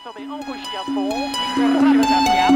sobie entusiasmą i rywalizacja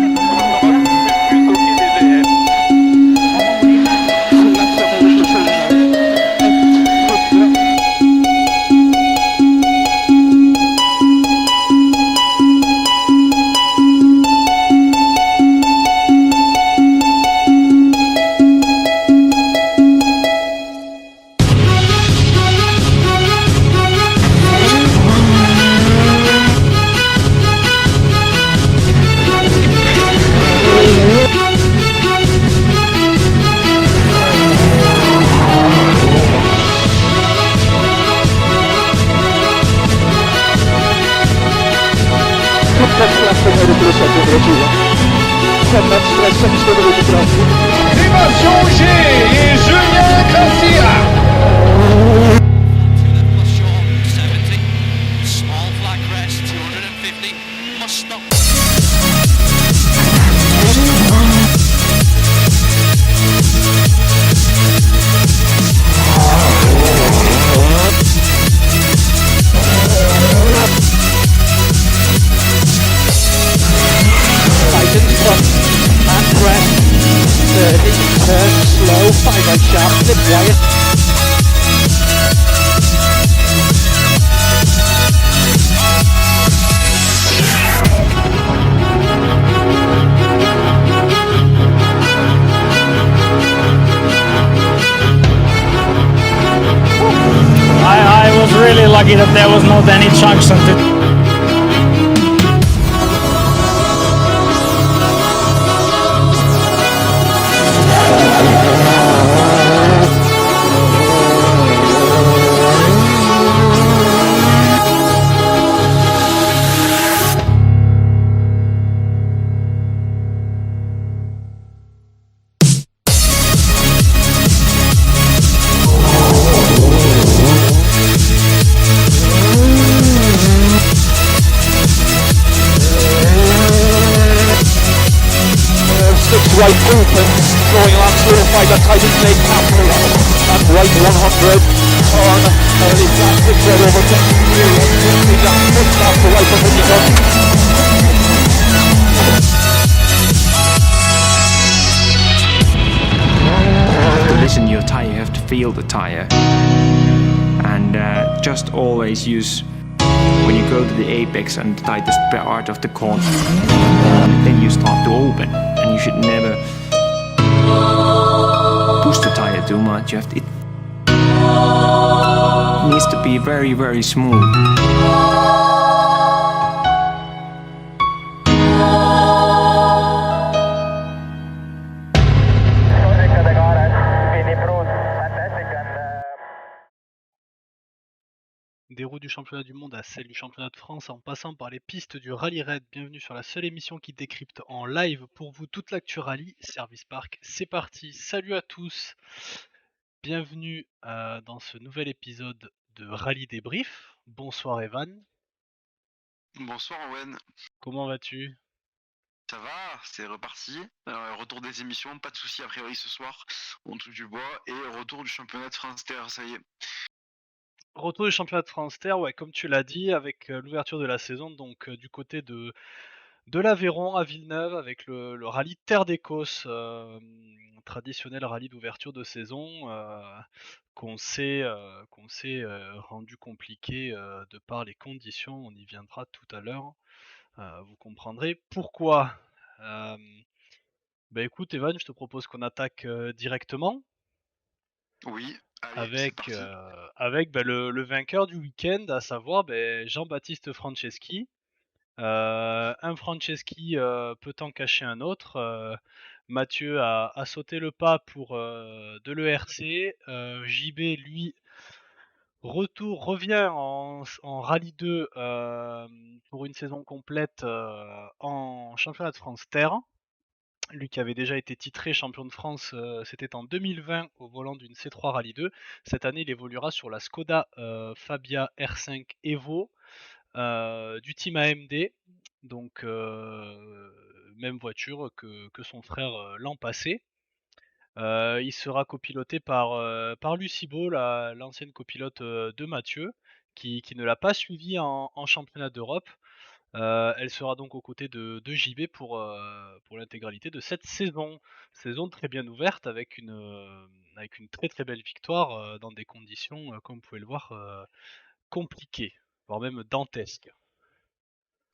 Dimension G et Julien Garcia. Small flat crest, 250, must stop. Titans front and crest, 30, turn slow, 5 right sharp, slip wire. I was really lucky that there was not any chunks of it. Right open, going along 205, that Titans Lake Capital, and right 100 on early plastic red over to off the right from Hinton. To listen to your tire, you have to feel the tire, and just always use when you go to the apex and the tightest part of the corn, then you start to open, and you should never push the tire too much. It needs to be very, very smooth. Des roues du championnat du monde à celles du championnat de France en passant par les pistes du Rallye Raid. Bienvenue sur la seule émission qui décrypte en live pour vous toute l'actu rallye. Service Park, c'est parti. Salut à tous. Bienvenue dans ce nouvel épisode de Rallye Débrief. Bonsoir Evan. Bonsoir Owen, Comment vas-tu? ça va, c'est reparti. Retour des émissions, pas de soucis a priori ce soir, on touche du bois, et retour du championnat de France Terre, ça y est. Retour du championnat de France Terre, ouais, comme tu l'as dit, avec l'ouverture de la saison, donc du côté de l'Aveyron à Villeneuve, avec le rallye Terre d'Écosse, traditionnel rallye d'ouverture de saison, qu'on s'est rendu compliqué de par les conditions. On y viendra tout à l'heure. Vous comprendrez pourquoi. Bah écoute Evan, je te propose qu'on attaque directement Oui, allez, c'est avec, parti. le vainqueur du week-end, à savoir Jean-Baptiste Franceschi. Un Franceschi peut en cacher un autre. Mathieu a sauté le pas pour de l'ERC. JB, lui, revient en Rallye 2 pour une saison complète en championnat de France Terre. Lui qui avait déjà été titré champion de France, c'était en 2020 au volant d'une C3 Rallye 2. Cette année, il évoluera sur la Skoda Fabia R5 Evo du team AMD. Donc même voiture que son frère l'an passé. Il sera copiloté par Lucie Beau, l'ancienne copilote de Mathieu, qui ne l'a pas suivi en championnat d'Europe. Elle sera donc aux côtés de JB pour l'intégralité de cette saison. Saison très bien ouverte avec une très, très belle victoire, dans des conditions, comme vous pouvez le voir, compliquées, voire même dantesques.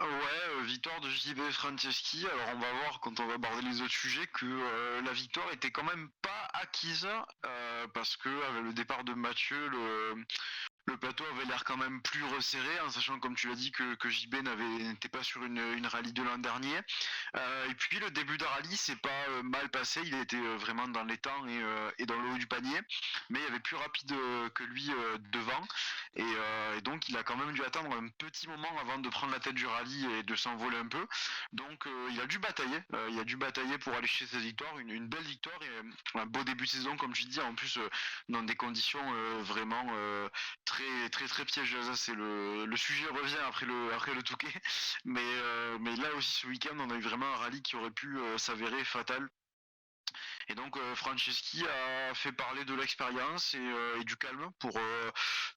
Ouais, victoire de JB Franceschi. Alors on va voir quand on va aborder les autres sujets que la victoire était quand même pas acquise parce que avec le départ de Mathieu, le plateau avait l'air quand même plus resserré, en sachant, comme tu l'as dit, que JB n'était pas sur une rallye de l'an dernier. Et puis le début de rallye s'est pas mal passé, il était vraiment dans les temps et dans le haut du panier, mais il y avait plus rapide que lui devant. Et donc il a quand même dû attendre un petit moment avant de prendre la tête du rallye et de s'envoler un peu. Donc il a dû batailler pour aller chez cette victoire, une belle victoire et un beau début de saison, comme tu dis, en plus dans des conditions vraiment très très très piégeuse. C'est le sujet revient après le Touquet, mais là aussi ce week-end on a eu vraiment un rallye qui aurait pu s'avérer fatal. Et donc Franceschi a fait parler de l'expérience et du calme pour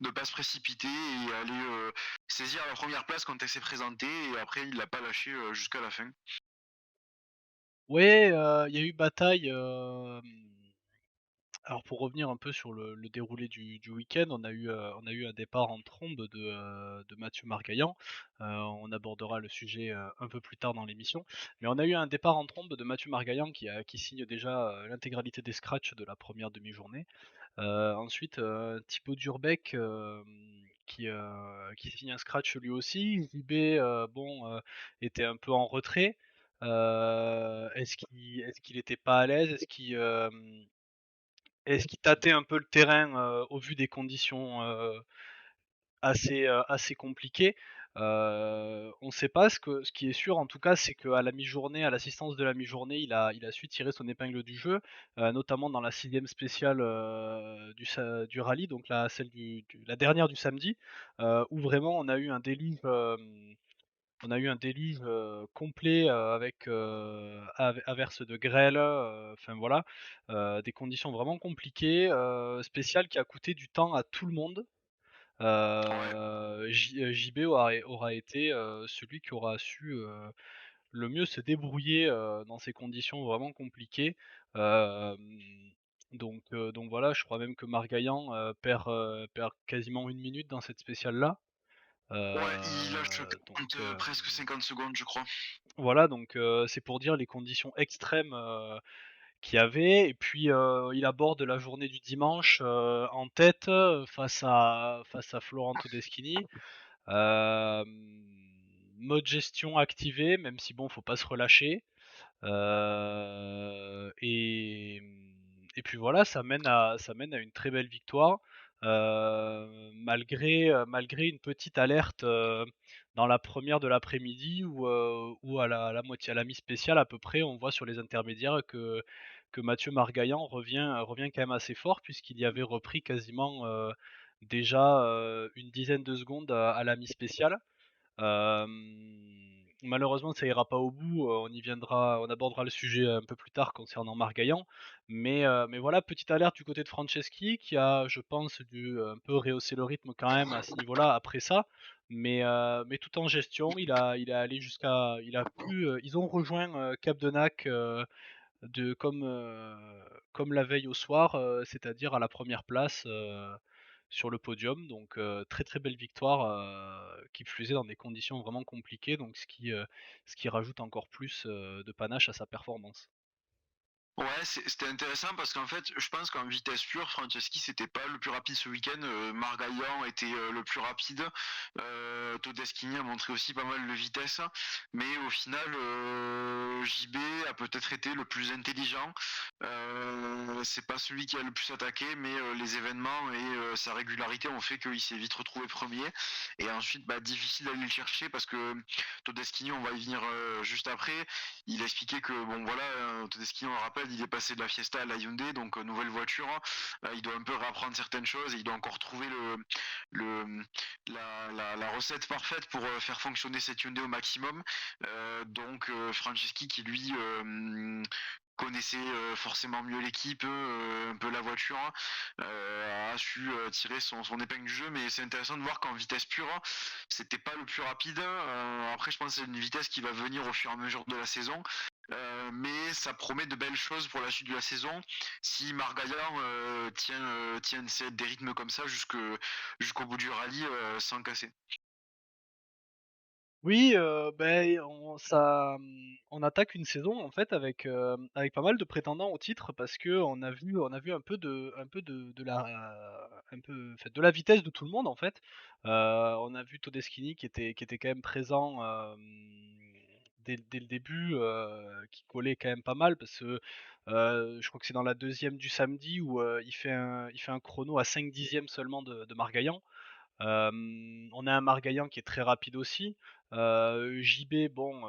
ne pas se précipiter et aller saisir la première place quand elle s'est présentée, et après il l'a pas lâché jusqu'à la fin. Ouais, il y a eu bataille, alors pour revenir un peu sur le déroulé du week-end, on a eu un départ en trombe de Mathieu Margaillan. On abordera le sujet, un peu plus tard dans l'émission. Mais on a eu un départ en trombe de Mathieu Margaillan qui signe déjà, l'intégralité des scratchs de la première demi-journée. Ensuite, Thibaut Durbeck, qui signe un scratch lui aussi. JB, était un peu en retrait. Est-ce qu'il était pas à l'aise? Est-ce qu'il tâtait un peu le terrain, au vu des conditions, assez compliquées? On ne sait pas. Ce qui est sûr en tout cas, c'est qu'à la mi-journée, à l'assistance de la mi-journée, il a su tirer son épingle du jeu, notamment dans la 6e spéciale, du rallye, donc la dernière du samedi, où vraiment on a eu un déluge complet, avec averse de grêle, enfin voilà, des conditions vraiment compliquées, spécial qui a coûté du temps à tout le monde. Ouais. JB aura été celui qui aura su le mieux se débrouiller dans ces conditions vraiment compliquées. Euh, donc voilà, je crois même que Margaillan perd quasiment une minute dans cette spéciale-là. Ouais, il lâche Donc presque 50 secondes, je crois. voilà, donc c'est pour dire les conditions extrêmes qu'il y avait. Et puis il aborde la journée du dimanche en tête face à Florent Todeschini. Euh, Mode gestion activé, même si bon, faut pas se relâcher. Euh, et, et puis voilà, ça mène à une très belle victoire. Malgré une petite alerte dans la première de l'après-midi où à la moitié, à la mi-spéciale à peu près, on voit sur les intermédiaires que Mathieu Margaillan revient quand même assez fort, puisqu'il y avait repris quasiment déjà une dizaine de secondes à la mi-spéciale. Malheureusement, ça ira pas au bout. On abordera le sujet un peu plus tard concernant Margaillan. Mais voilà, petite alerte du côté de Franceschi qui a, je pense, dû un peu rehausser le rythme quand même à ce niveau-là après ça. Mais tout en gestion, il a allé ils ont rejoint Cap de Nac comme la veille au soir, c'est-à-dire à la première place sur le podium. Donc très très belle victoire qui plus est dans des conditions vraiment compliquées, donc ce qui rajoute encore plus de panache à sa performance. Ouais, c'était intéressant parce qu'en fait, je pense qu'en vitesse pure, Franceschi c'était pas le plus rapide ce week-end. Margaillan était le plus rapide. Todeschini a montré aussi pas mal de vitesse, mais au final, JB a peut-être été le plus intelligent. C'est pas celui qui a le plus attaqué, mais les événements et sa régularité ont fait qu'il s'est vite retrouvé premier. Et ensuite, bah, difficile d'aller le chercher parce que Todeschini, on va y venir juste après. Il a expliqué que bon voilà, Todeschini, on le rappelle, il est passé de la Fiesta à la Hyundai, donc nouvelle voiture. Il doit un peu réapprendre certaines choses et il doit encore trouver le la recette parfaite pour faire fonctionner cette Hyundai au maximum. Donc Franceschi qui lui connaissait forcément mieux l'équipe, un peu la voiture, a su tirer son épingle du jeu, mais c'est intéressant de voir qu'en vitesse pure, c'était pas le plus rapide. Après, je pense que c'est une vitesse qui va venir au fur et à mesure de la saison. Mais ça promet de belles choses pour la suite de la saison si Margaillan tient des rythmes comme ça jusqu'au bout du rallye sans casser. Oui, on attaque une saison en fait avec pas mal de prétendants au titre parce que on a vu un peu de la vitesse de tout le monde en fait. On a vu Todeschini qui était quand même présent, dès le début, qui collait quand même pas mal parce que, je crois que c'est dans la deuxième du samedi où, il fait un chrono à 5 dixièmes seulement de Margaillan. On a un Margaillan qui est très rapide aussi. JB, bon,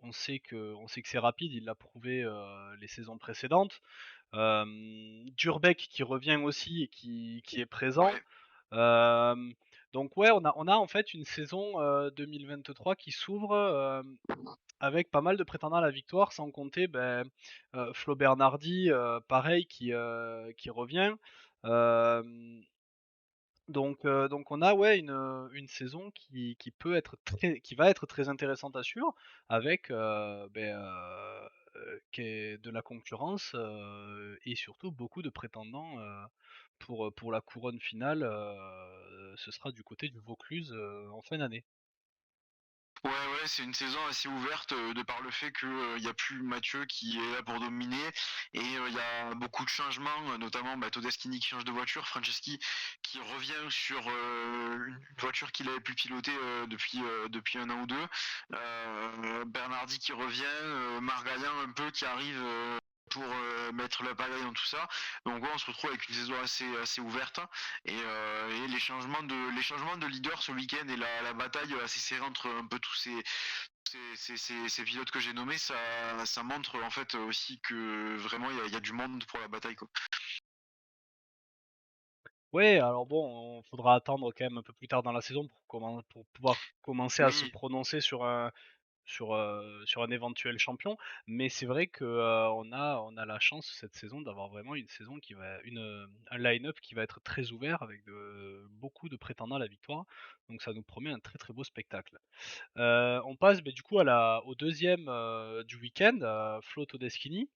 on sait que c'est rapide, il l'a prouvé, les saisons précédentes. Durbeck qui revient aussi et qui est présent. Ouais, Hem, donc ouais, on a en fait une saison, 2023 qui s'ouvre, avec pas mal de prétendants à la victoire, sans compter, Flo Bernardi, pareil qui revient. Hem donc on a ouais une saison qui va être très intéressante à suivre avec, qui est de la concurrence, et surtout beaucoup de prétendants, pour la couronne finale, ce sera du côté du Vaucluse, en fin d'année. ouais, ouais, c'est une saison assez ouverte de par le fait qu'il y a plus Mathieu qui est là pour dominer et il y a beaucoup de changements, notamment Todeschini qui change de voiture, Franceschi qui revient sur une voiture qu'il avait pu piloter depuis un an ou deux, Bernardi qui revient, Margaillan un peu qui arrive pour mettre la pagaille dans tout ça. Donc ouais, on se retrouve avec une saison assez ouverte et les changements de leader ce week-end et la bataille assez serrée entre un peu tous ces pilotes que j'ai nommés, ça montre en fait aussi que vraiment il y a du monde pour la bataille quoi. Ouais, alors bon, faudra attendre quand même un peu plus tard dans la saison pour pouvoir commencer à se Oui, prononcer sur un éventuel champion. Mais c'est vrai que, on a la chance cette saison d'avoir vraiment une saison un line-up qui va être très ouvert avec beaucoup de prétendants à la victoire. Donc ça nous promet un très, très beau spectacle. On passe, du coup au deuxième du week-end, Flo Todeschini.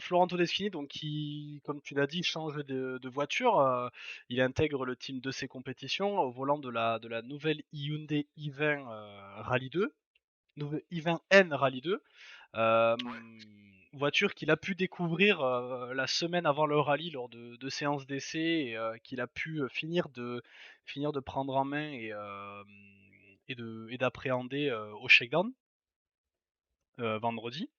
Florent Todeschini donc qui, comme tu l'as dit, change de voiture, il intègre le team de ses compétitions au volant de la nouvelle Hyundai i20, Rally 2. I20N Rally 2, ouais. voiture qu'il a pu découvrir la semaine avant le rallye lors de séances d'essai et qu'il a pu finir de prendre en main et d'appréhender au shakedown vendredi.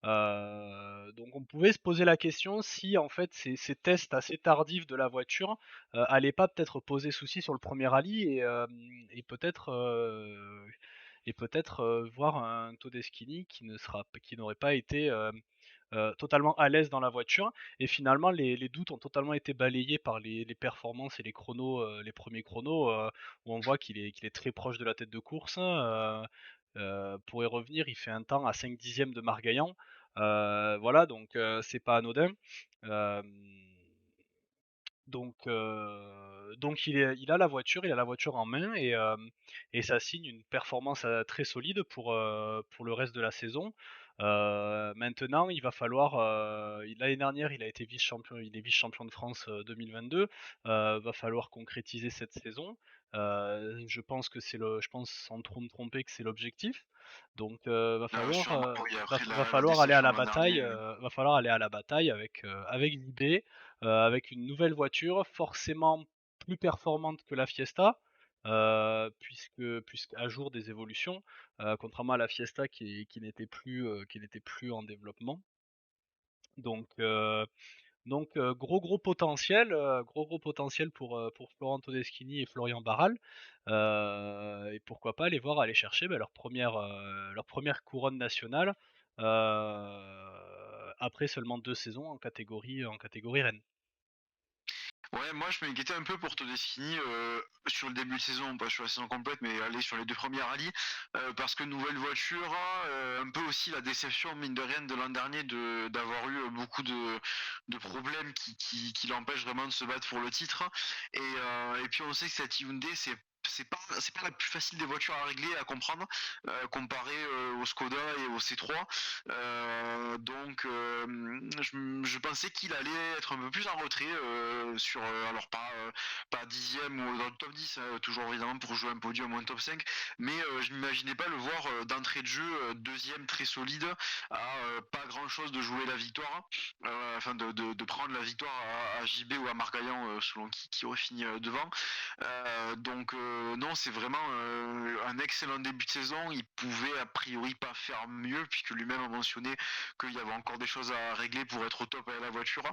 Donc on pouvait se poser la question si en fait ces tests assez tardifs de la voiture allaient pas peut-être poser souci sur le premier rallye et peut-être voir un Todeschini qui n'aurait pas été totalement à l'aise dans la voiture. Et finalement les doutes ont totalement été balayés par les performances et les chronos, les premiers chronos, où on voit qu'il est très proche de la tête de course, hein. Pour y revenir, il fait un temps à 5 dixièmes de Margaillan. Voilà, donc c'est pas anodin. Euh, donc il a la voiture en main et ça signe une performance très solide pour le reste de la saison. Maintenant, il va falloir. L'année dernière, il a été vice-champion, il est vice-champion de France 2022. Va falloir concrétiser cette saison. Je pense sans trop me tromper que c'est l'objectif. Donc, Sûrement, oui, après va la falloir aller à déception la l'an dernier. bataille. Va falloir aller à la bataille avec JB, avec une nouvelle voiture forcément plus performante que la Fiesta, puisqu'à jour des évolutions, contrairement à la Fiesta qui n'était plus en développement. Donc, gros potentiel pour Florent Todeschini et Florian Barral. Et pourquoi pas aller chercher leur première couronne nationale, après seulement 2 saisons en catégorie Rennes. Ouais, moi je m'inquiétais un peu pour Todeschini sur le début de saison, pas sur la saison complète, mais aller sur les 2 premiers rallyes, parce que nouvelle voiture, un peu aussi la déception mine de rien de l'an dernier d'avoir eu beaucoup de problèmes qui l'empêchent vraiment de se battre pour le titre. Et puis on sait que cette Hyundai c'est pas la plus facile des voitures à régler, à comprendre, comparé au Skoda et au C3. Donc je pensais qu'il allait être un peu plus en retrait sur alors pas dixième ou dans le top 10 toujours évidemment pour jouer un podium ou un top 5, mais je n'imaginais pas le voir d'entrée de jeu deuxième très solide à pas grand chose de jouer la victoire, enfin de prendre la victoire à JB ou à Marcaillan selon qui aurait fini devant. Donc non, c'est vraiment un excellent début de saison. Il pouvait a priori pas faire mieux puisque lui-même a mentionné qu'il y avait encore des choses à régler pour être au top à la voiture.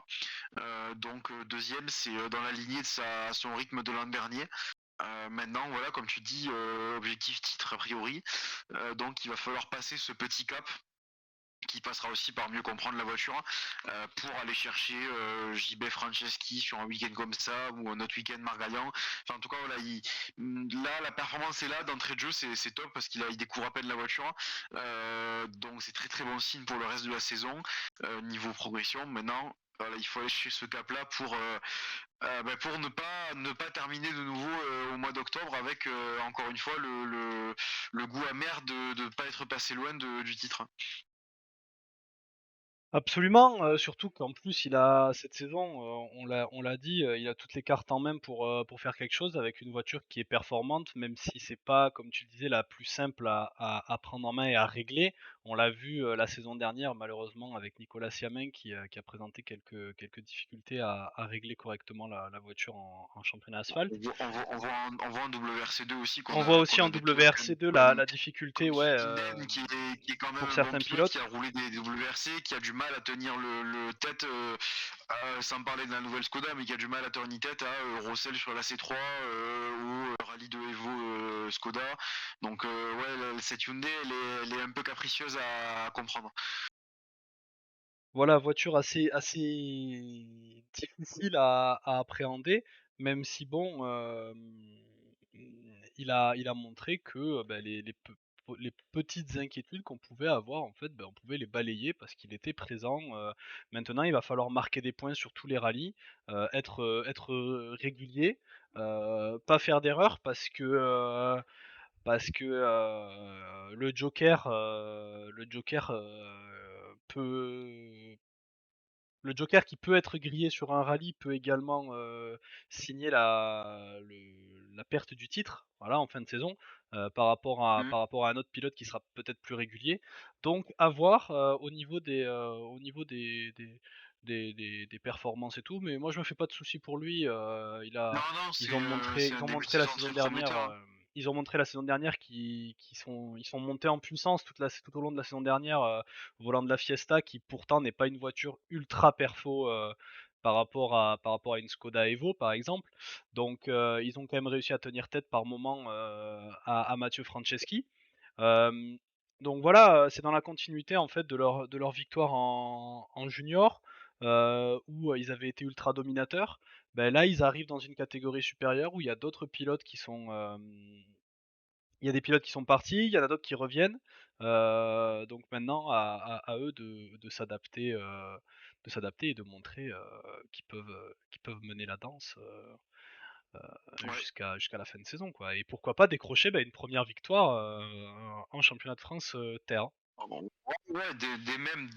Donc deuxième, c'est dans la lignée de son rythme de l'an dernier. Maintenant, voilà, comme tu dis, objectif titre a priori. Donc il va falloir passer ce petit cap qui passera aussi par mieux comprendre la voiture pour aller chercher JB Franceschi sur un week-end comme ça ou un autre week-end Margaillan. Enfin, en tout cas, voilà, là, la performance est là d'entrée de jeu, c'est top parce il découvre à peine la voiture. Donc, c'est très très bon signe pour le reste de la saison. Niveau progression, maintenant, voilà, il faut aller chercher ce cap-là pour ne pas terminer de nouveau au mois d'octobre avec encore une fois le goût amer de ne pas être passé loin du titre. Absolument, surtout qu'en plus il a cette saison, on l'a dit, il a toutes les cartes en main pour faire quelque chose avec une voiture qui est performante, même si c'est pas, comme tu le disais, la plus simple à prendre en main et à régler. On l'a vu, la saison dernière malheureusement avec Nicolas Siamen qui a présenté quelques difficultés à régler correctement la voiture en championnat asphalte. On voit en WRC2 aussi On voit aussi qu'on en a des pilotes WRC2 comme, la difficulté, comme ouais, Kinden qui est quand même pour un bon certains pilote, qui pilotes. a roulé des WRC, qui a du mal à tenir le tête, sans parler de la nouvelle Skoda, mais qui a du mal à tenir tête à Rossel sur la C3 ou Rallye de Evo Skoda. Donc ouais, cette Hyundai, elle est un peu capricieuse à comprendre. Voilà, voiture assez difficile à appréhender, même si bon, il a montré que, bah, les petites inquiétudes qu'on pouvait avoir en fait, bah, on pouvait les balayer parce qu'il était présent. Maintenant il va falloir marquer des points sur tous les rallyes, être régulier, pas faire d'erreurs parce que peut le joker qui peut être grillé sur un rallye peut également signer la perte du titre, voilà, en fin de saison, Mm. par rapport à un autre pilote qui sera peut-être plus régulier. Donc à voir au niveau des performances et tout, mais moi je me fais pas de soucis pour lui. Non, non, c'est Ils un ont début de montré la saison saison très dernière. prometteur, hein. Ils ont montré la saison dernière ils sont montés en puissance tout au long de la saison dernière. Volant de la Fiesta qui pourtant n'est pas une voiture ultra perfo par rapport à une Skoda Evo par exemple. Donc ils ont quand même réussi à tenir tête par moment à Mathieu Franceschi. Euh, donc voilà, c'est dans la continuité en fait de leur victoire en junior où ils avaient été ultra dominateurs. Ben là ils arrivent dans une catégorie supérieure où il y a d'autres pilotes qui sont il y a des pilotes qui sont partis, il y en a d'autres qui reviennent. Donc maintenant, à eux de s'adapter et de montrer qu'ils peuvent mener la danse Ouais. jusqu'à la fin de saison, quoi. Et pourquoi pas décrocher une première victoire en championnat de France terre. Ah bon, ouais,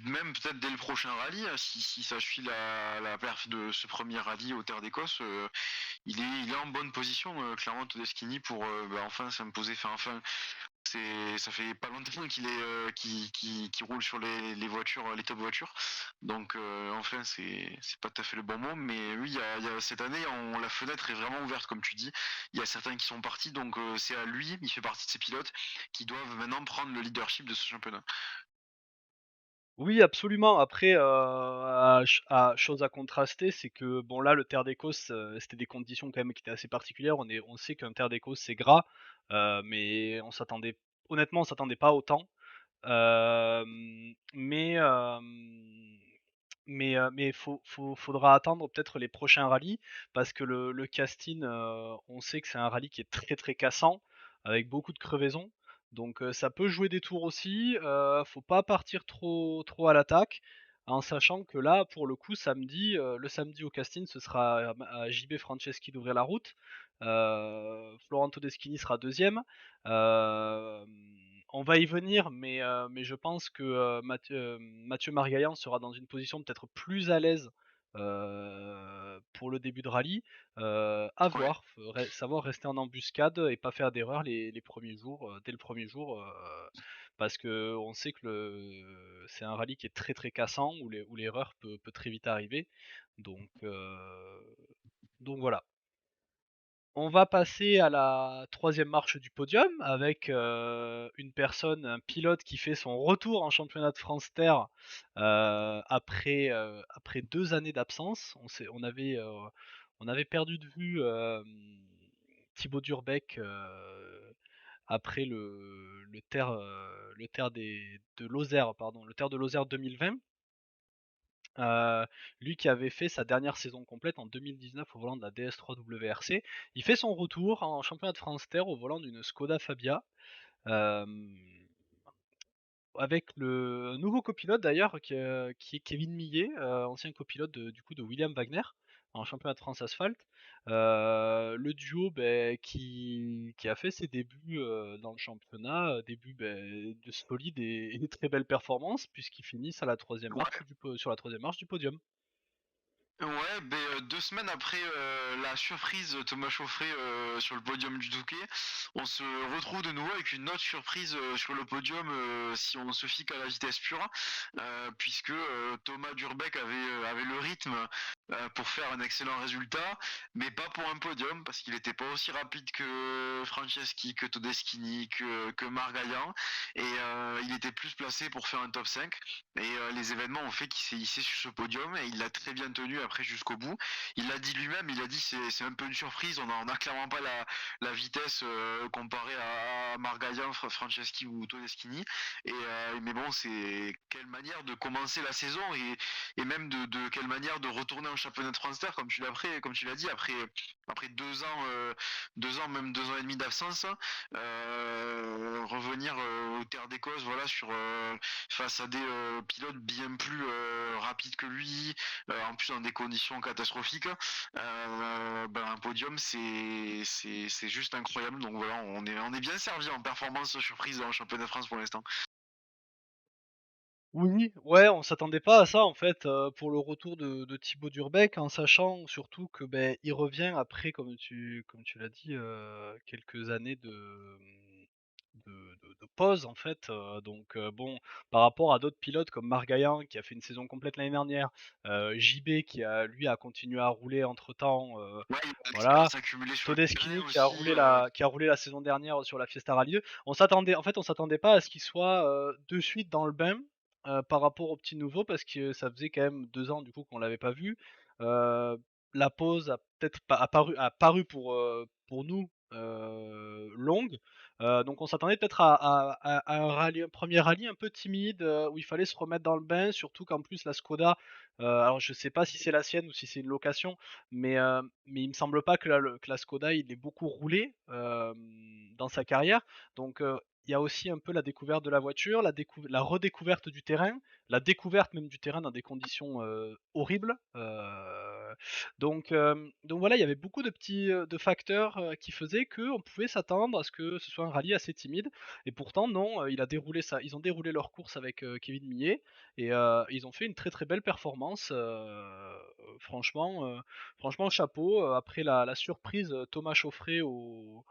même peut-être dès le prochain rallye, hein, si ça suit la perf de ce premier rallye aux Terres d'Écosse, il est en bonne position, clairement, Todeschini, pour enfin s'imposer. Enfin, ça fait pas longtemps qu'il roule sur les voitures, les top voitures. Donc, enfin, c'est pas tout à fait le bon mot, mais oui, cette année, la fenêtre est vraiment ouverte, comme tu dis. Il y a certains qui sont partis, donc c'est à lui, il fait partie de ces pilotes qui doivent maintenant prendre le leadership de ce championnat. Oui, absolument. Après, chose à contraster, c'est que bon là, le Terre d'Écosse, c'était des conditions quand même qui étaient assez particulières. On sait qu'un Terre d'Écosse c'est gras, mais honnêtement, on s'attendait pas autant. Mais Mais faudra attendre peut-être les prochains rallyes parce que le casting, on sait que c'est un rallye qui est très très cassant avec beaucoup de crevaisons. Donc ça peut jouer des tours aussi. Faut pas partir trop à l'attaque, en sachant que là, pour le coup, le samedi au casting, ce sera à JB Franceschi d'ouvrir la route. Florent Todeschini sera deuxième. On va y venir, mais je pense que Mathieu Margaillan sera dans une position peut-être plus à l'aise pour le début de rallye. À Ouais. voir, faudrait savoir rester en embuscade et pas faire d'erreur les premiers jours, dès le premier jour, parce que on sait que c'est un rallye qui est très très cassant où l'erreur peut très vite arriver. Donc, donc voilà. On va passer à la troisième marche du podium avec un pilote qui fait son retour en championnat de France Terre après 2 années d'absence. On avait perdu de vue Thibaut Durbeck après le Terre de Lozère, pardon, le Terre de Lozère 2020. Lui qui avait fait sa dernière saison complète en 2019 au volant de la DS3 WRC. Il fait son retour en championnat de France Terre au volant d'une Skoda Fabia. Avec le nouveau copilote d'ailleurs qui est Kevin Millet, ancien copilote du coup de William Wagner en championnat de France Asphalte. Le duo qui a fait ses débuts dans le championnat, débuts de solides et de très belles performances puisqu'ils finissent à la troisième Ouais. marche sur la troisième marche du podium. Ouais, 2 semaines après la surprise Thomas Chauffret sur le podium du Touquet, on se retrouve de nouveau avec une autre surprise sur le podium si on se fie qu'à la vitesse pure, puisque Thomas Durbeck avait le rythme pour faire un excellent résultat, mais pas pour un podium, parce qu'il n'était pas aussi rapide que Franceschi, que Todeschini, que Margaillan, et il était plus placé pour faire un top 5. Et les événements ont fait qu'il s'est hissé sur ce podium et il l'a très bien tenu après jusqu'au bout. Il l'a dit lui-même, il a dit c'est un peu une surprise, on n'a clairement pas la vitesse comparée à Margaillan, Franceschi ou Todeschini. Mais bon, c'est quelle manière de commencer la saison et même de quelle manière de retourner en championnat de France Terre, comme tu l'as dit, après 2 ans, même 2 ans et demi d'absence, revenir aux terres d'Écosse, voilà, face à des pilotes bien plus rapides que lui, en plus dans des conditions catastrophiques. Un podium, c'est juste incroyable. Donc voilà, on est bien servi en performance surprise dans le championnat de France pour l'instant. Oui, ouais, on s'attendait pas à ça en fait pour le retour de Thibaut Durbeck, en sachant surtout que il revient après, comme tu l'as dit, quelques années de pause en fait. Donc bon, par rapport à d'autres pilotes comme Margaillan qui a fait une saison complète l'année dernière, JB qui a continué à rouler entre temps, Ouais, il y a de voilà. l'expérience accumulée sur les années Todeschini aussi. qui a roulé la saison dernière sur la Fiesta Rally 2. On s'attendait pas à ce qu'il soit de suite dans le bain par rapport au petit nouveau parce que ça faisait quand même 2 ans du coup qu'on l'avait pas vu. Euh, la pause a peut-être pas apparu pour nous longue. Donc on s'attendait peut-être à un premier rallye un peu timide où il fallait se remettre dans le bain, surtout qu'en plus la Skoda, alors je sais pas si c'est la sienne ou si c'est une location, mais il me semble pas que la Skoda il ait beaucoup roulé dans sa carrière. Donc il y a aussi un peu la découverte de la voiture, la redécouverte du terrain, la découverte même du terrain dans des conditions horribles. Donc voilà, il y avait beaucoup de petits de facteurs qui faisaient qu'on pouvait s'attendre à ce que ce soit un rallye assez timide. Et pourtant non, ils ont déroulé leur course avec Kevin Millet et ils ont fait une très très belle performance. Franchement, chapeau. Après la surprise Thomas Chauffret au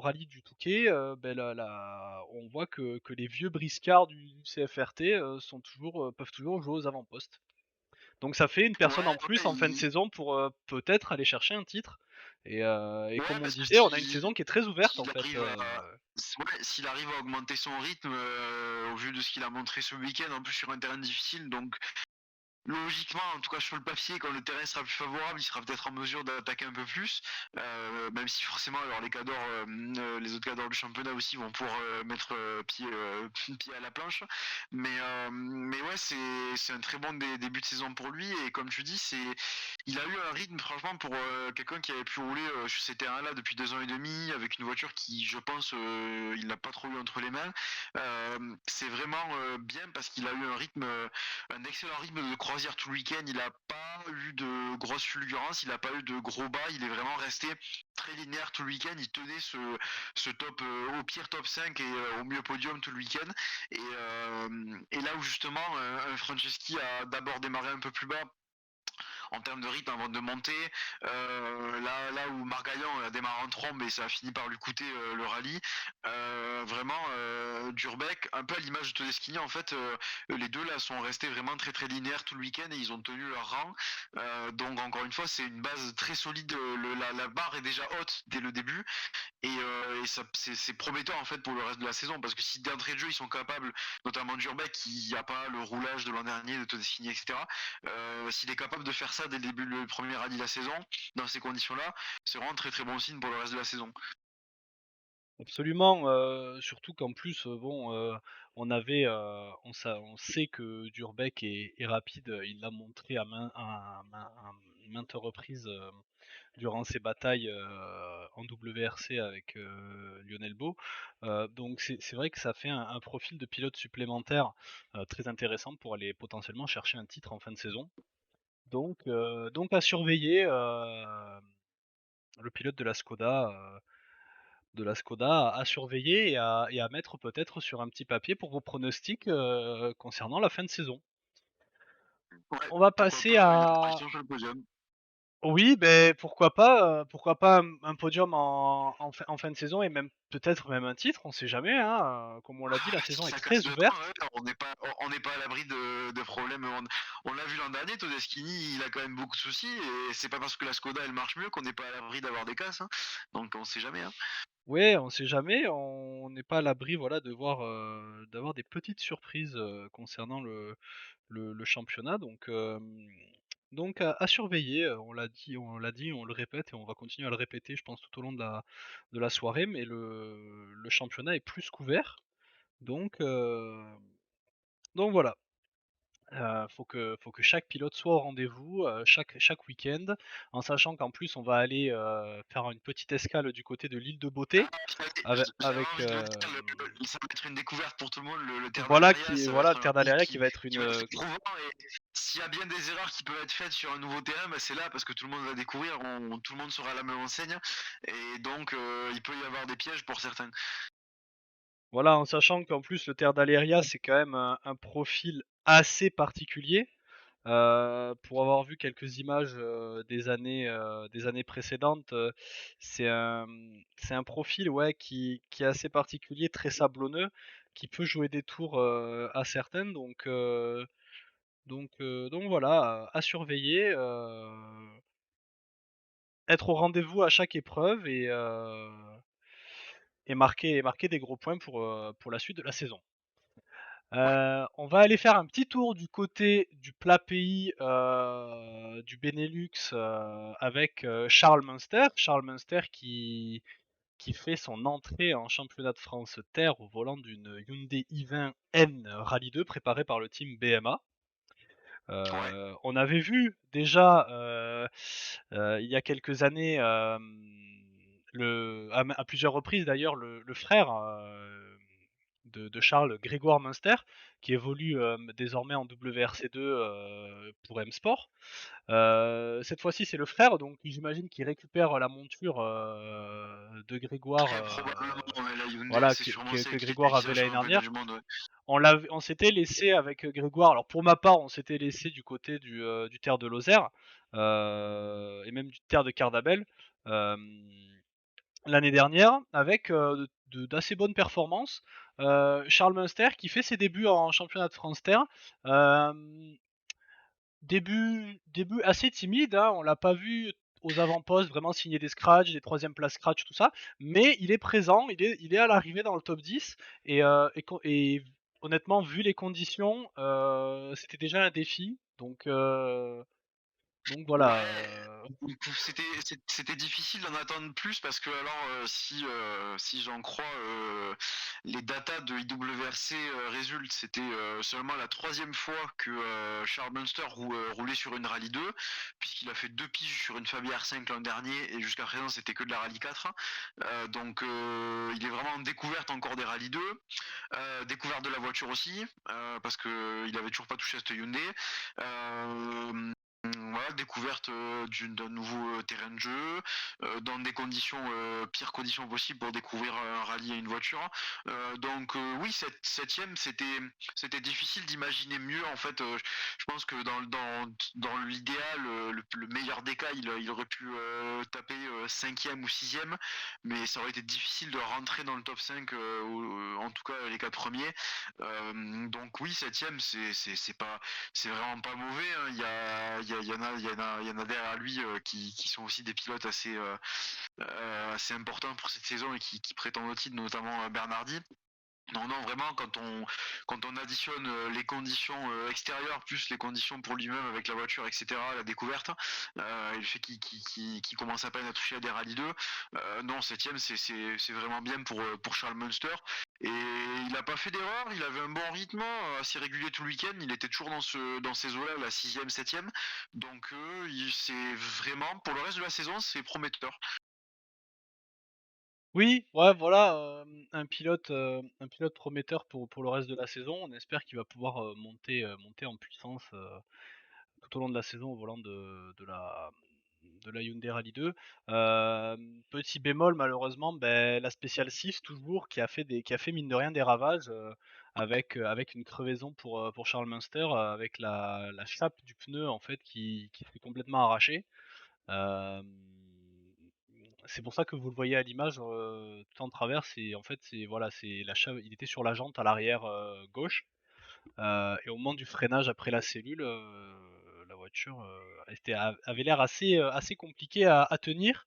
rallye du Touquet, on voit que les vieux briscards du CFRT peuvent toujours jouer aux avant-postes. Donc ça fait une personne en plus en fin de saison pour peut-être aller chercher un titre. Et Ouais, comme on le parce que disait, on a une saison qui est très ouverte en s'il fait. arrive s'il arrive à augmenter son rythme au vu de ce qu'il a montré ce week-end, en plus sur un terrain difficile, donc logiquement, en tout cas sur le papier, quand le terrain sera plus favorable, il sera peut-être en mesure d'attaquer un peu plus. Même si forcément, alors les autres cadors du championnat aussi vont pouvoir mettre pied à la planche. Mais ouais, c'est un très bon début de saison pour lui. Et comme tu dis, il a eu un rythme, franchement, pour quelqu'un qui avait pu rouler sur ces terrains-là depuis 2 ans et demi, avec une voiture qui, je pense, il n'a pas trop eu entre les mains. C'est vraiment bien parce qu'il a eu un excellent rythme de croisière tout le week-end. Il n'a pas eu de grosse fulgurance, il n'a pas eu de gros bas. Il est vraiment resté très linéaire tout le week-end. Il tenait ce top, au pire top 5 et au mieux podium tout le week-end. Et là où justement Franceschi a d'abord démarré un peu plus bas en termes de rythme avant de monter. Là où Margaillan a démarré en trombe et ça a fini par lui coûter le rallye. Vraiment, Durbeck, un peu à l'image de Todeschini, en fait, les deux là sont restés vraiment très très linéaires tout le week-end et ils ont tenu leur rang. Donc encore une fois, c'est une base très solide. La barre est déjà haute dès le début et c'est prometteur en fait pour le reste de la saison parce que si d'entrée de jeu ils sont capables, notamment Durbeck qui n'a pas le roulage de l'an dernier de Todeschini, etc. S'il est capable de faire ça dès le début le premier rallye de la saison dans ces conditions-là, c'est vraiment un très très bon signe pour le reste de la saison. Absolument, surtout qu'en plus, on sait que Durbeck est rapide, il l'a montré à maintes reprises, durant ses batailles, en WRC avec, Lionel Beau. Donc c'est vrai que ça fait un profil de pilote supplémentaire, très intéressant pour aller potentiellement chercher un titre en fin de saison. Donc à surveiller, le pilote de la Skoda à surveiller et à mettre peut-être sur un petit papier pour vos pronostics concernant la fin de saison. Ouais, On va pourquoi passer pas une à... apparition sur le podium. Oui, ben pourquoi pas un podium en fin de saison et même peut-être même un titre, on sait jamais, hein. Comme on l'a dit, la Si saison est ça très casse le train, ouverte. ouais, on n'est pas à l'abri de problèmes. On l'a vu l'an dernier, Todeschini, il a quand même beaucoup de soucis et c'est pas parce que la Skoda elle marche mieux qu'on n'est pas à l'abri d'avoir des casses. Hein. Donc on sait jamais. Hein. Ouais, on sait jamais, on n'est pas à l'abri, voilà, d'avoir des petites surprises concernant le championnat. Donc à surveiller, on l'a dit, on le répète et on va continuer à le répéter, je pense, tout au long de la soirée, mais le championnat est plus qu'ouvert. Donc, heu, donc voilà. Faut que chaque pilote soit au rendez-vous, chaque week-end, en sachant qu'en plus on va aller faire une petite escale du côté de l'île de Beauté, J'avais avec envie de le dire, ça va être une découverte pour tout le monde, le terre voilà, d'Aleria, ça va voilà, être le un Terre rallye d'Aléria qui va être qui va être éprouvant et s'il y a bien des erreurs qui peuvent être faites sur un nouveau terrain, bah, c'est là parce que tout le monde va découvrir, tout le monde sera à la même enseigne et donc il peut y avoir des pièges pour certains. voilà, en sachant qu'en plus le Terre d'Aléria, c'est quand même un profil assez particulier. Pour avoir vu quelques images, des années précédentes, c'est un profil, ouais, qui est assez particulier, très sablonneux, qui peut jouer des tours, à certaines donc voilà, à surveiller, être au rendez-vous à chaque épreuve et marquer des gros points pour la suite de la saison. Ouais, On va aller faire un petit tour du côté du plat pays, du Benelux, avec, Charles Munster. Charles Munster qui fait son entrée en championnat de France terre au volant d'une Hyundai i20N Rallye 2 préparée par le team BMA. ouais. On avait vu déjà, il y a quelques années, à plusieurs reprises d'ailleurs, le frère, de Charles, Grégoire Munster, qui évolue désormais en WRC2 pour M-Sport. Cette fois-ci, c'est le frère, donc j'imagine qu'il récupère la monture de Grégoire, Très probablement, ouais, la Hyundai, voilà, c'est sûrement que celle qui Grégoire avait a l'année championnat dernière. du monde. Ouais. On s'était laissé avec Grégoire. Alors pour ma part, on s'était laissé du côté du Terre de Lozère et même du Terre de Cardabel l'année dernière avec d'assez bonnes performances. Charles Munster qui fait ses débuts en championnat de France Terre. Euh, début assez timide, hein, on l'a pas vu aux avant-postes vraiment signer des scratchs, des troisième places scratch, tout ça, mais il est présent, il est à l'arrivée dans le top 10 et honnêtement, vu les conditions, c'était déjà un défi. Donc voilà. C'était difficile d'en attendre plus parce que alors si j'en crois les datas de IWRC résultent, c'était seulement la 3e fois que Charles Munster roulait sur une Rallye 2, puisqu'il a fait 2 piges sur une Fabi R5 l'an dernier et jusqu'à présent c'était que de la Rallye 4. Donc il est vraiment en découverte encore des Rallye 2, découverte de la voiture aussi, parce que il avait toujours pas touché à cette Hyundai. Voilà, découverte d'un nouveau terrain de jeu, dans des conditions, pires conditions possibles pour découvrir un rallye et une voiture. Donc oui, cette 7e, c'était difficile d'imaginer mieux. En fait, je pense que dans l'idéal, le meilleur des cas, il aurait pu taper 5e ou 6e, mais ça aurait été difficile de rentrer dans le top 5, en tout cas les 4 premiers. Donc oui, 7e, c'est vraiment pas mauvais. Hein. Il y en a derrière lui qui sont aussi des pilotes assez importants pour cette saison et qui prétendent au titre, notamment Bernardi. Non, vraiment, quand on additionne les conditions extérieures plus les conditions pour lui-même avec la voiture, etc., la découverte, et le fait qu'il commence à peine à toucher à des rallyes 2, non, 7e, c'est vraiment bien pour Charles Munster. Et il n'a pas fait d'erreur, il avait un bon rythme, assez régulier tout le week-end, il était toujours dans ces eaux-là, la 6e, 7e. Donc c'est vraiment, pour le reste de la saison, c'est prometteur. Oui, ouais, voilà, un pilote prometteur pour le reste de la saison. On espère qu'il va pouvoir monter en puissance tout au long de la saison au volant de la Hyundai Rally 2. Petit bémol, malheureusement, ben, la Special 6 toujours qui a fait mine de rien des ravages avec une crevaison pour Charles Munster, avec la chape du pneu en fait qui s'est complètement arrachée. Euh, c'est pour ça que vous le voyez à l'image tout en travers, c'est en fait c'est voilà, c'est il était sur la jante à l'arrière gauche, et au moment du freinage après la cellule, la voiture avait l'air assez compliquée à tenir.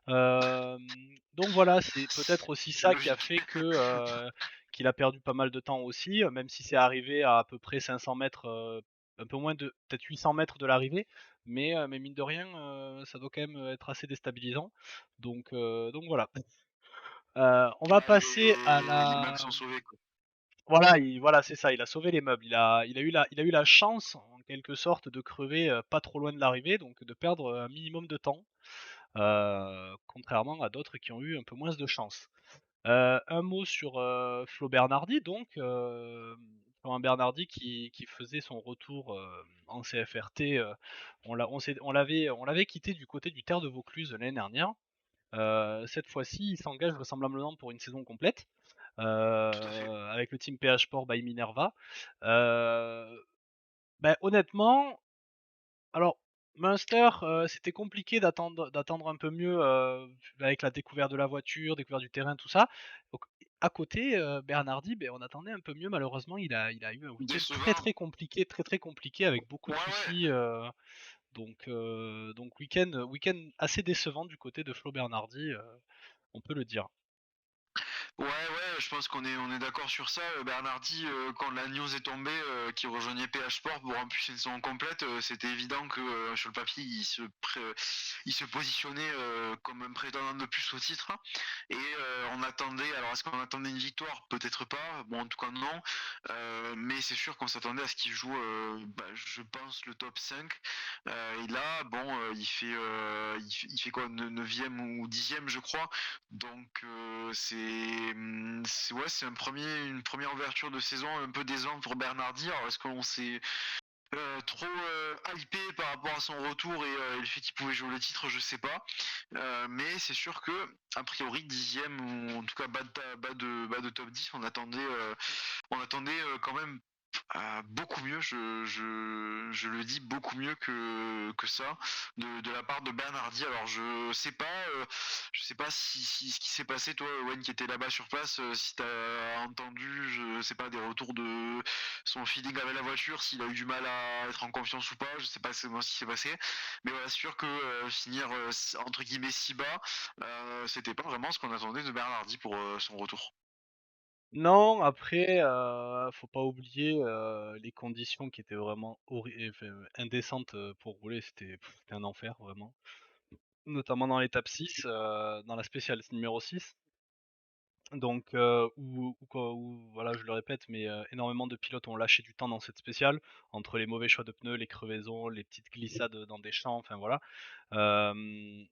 Donc voilà, c'est peut-être aussi C'est ça qui a logique. fait que qu'il a perdu pas mal de temps aussi, même si c'est arrivé à peu près 500 mètres, un peu moins de peut-être 800 mètres de l'arrivée, mais mine de rien, ça doit quand même être assez déstabilisant. Donc voilà. On va passer à Les meubles la sont sauvés, quoi. voilà, voilà, c'est ça, il a sauvé les meubles. Il a eu la chance, en quelque sorte, de crever pas trop loin de l'arrivée, donc de perdre un minimum de temps, contrairement à d'autres qui ont eu un peu moins de chance. Un mot sur Flo Bernardi, donc, Florent Bernardi qui faisait son retour en CFRT. On l'avait quitté du côté du Terre de Vaucluse l'année dernière. Cette fois-ci, il s'engage vraisemblablement pour une saison complète. Tout à fait. Avec le team PH Sport by Minerva. Honnêtement, alors Munster, c'était compliqué d'attendre un peu mieux avec la découverte de la voiture, découverte du terrain, tout ça. Donc, à côté, Bernardi, on attendait un peu mieux. Malheureusement, il a eu un week-end Décevant. très compliqué avec beaucoup Ouais, de ouais. soucis. Donc week-end assez décevant du côté de Flo Bernardi, on peut le dire. Ouais, je pense qu'on est d'accord sur ça. Bernardi, quand la news est tombée, qu'il rejoignait PH Sport pour en plus une saison complète, c'était évident que sur le papier, il se positionnait comme un prétendant de plus au titre. Et on attendait, alors est-ce qu'on attendait une victoire? Peut-être pas, bon en tout cas non. Mais c'est sûr qu'on s'attendait à ce qu'il joue, je pense, le top 5. Et là, bon, il fait quoi, 9e ou 10e, je crois. Donc c'est une première ouverture de saison un peu décevante pour Bernardi. Alors est-ce qu'on s'est trop hypé par rapport à son retour et le fait qu'il pouvait jouer le titre, je sais pas. Mais c'est sûr que a priori 10e ou en tout cas bas de top 10, on attendait quand même beaucoup mieux, je le dis beaucoup mieux que ça de la part de Bernardi. Alors je sais pas si ce qui s'est passé, toi Owen qui était là-bas sur place, si t'as entendu, je sais pas, des retours de son feeling avec la voiture, s'il a eu du mal à être en confiance ou pas, je sais pas moi ce qui s'est passé, mais voilà, c'est sûr que finir entre guillemets si bas, c'était pas vraiment ce qu'on attendait de Bernardi pour son retour. Non, après, faut pas oublier, les conditions qui étaient vraiment indécentes, pour rouler, c'était un enfer vraiment. Notamment dans l'étape 6, dans la spéciale numéro 6. Donc, où voilà, je le répète, mais énormément de pilotes ont lâché du temps dans cette spéciale, entre les mauvais choix de pneus, les crevaisons, les petites glissades dans des champs, enfin voilà. Hem,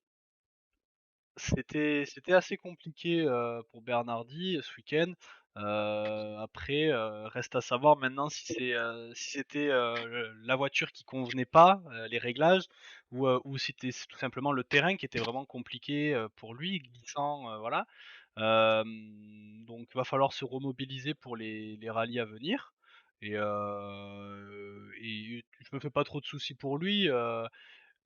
c'était assez compliqué, pour Bernardi, ce week-end. Après, reste à savoir maintenant si c'était, la voiture qui convenait pas, les réglages, ou si c'était tout simplement le terrain qui était vraiment compliqué, pour lui, glissant, voilà. Donc il va falloir se remobiliser pour les rallyes à venir, et je me fais pas trop de soucis pour lui.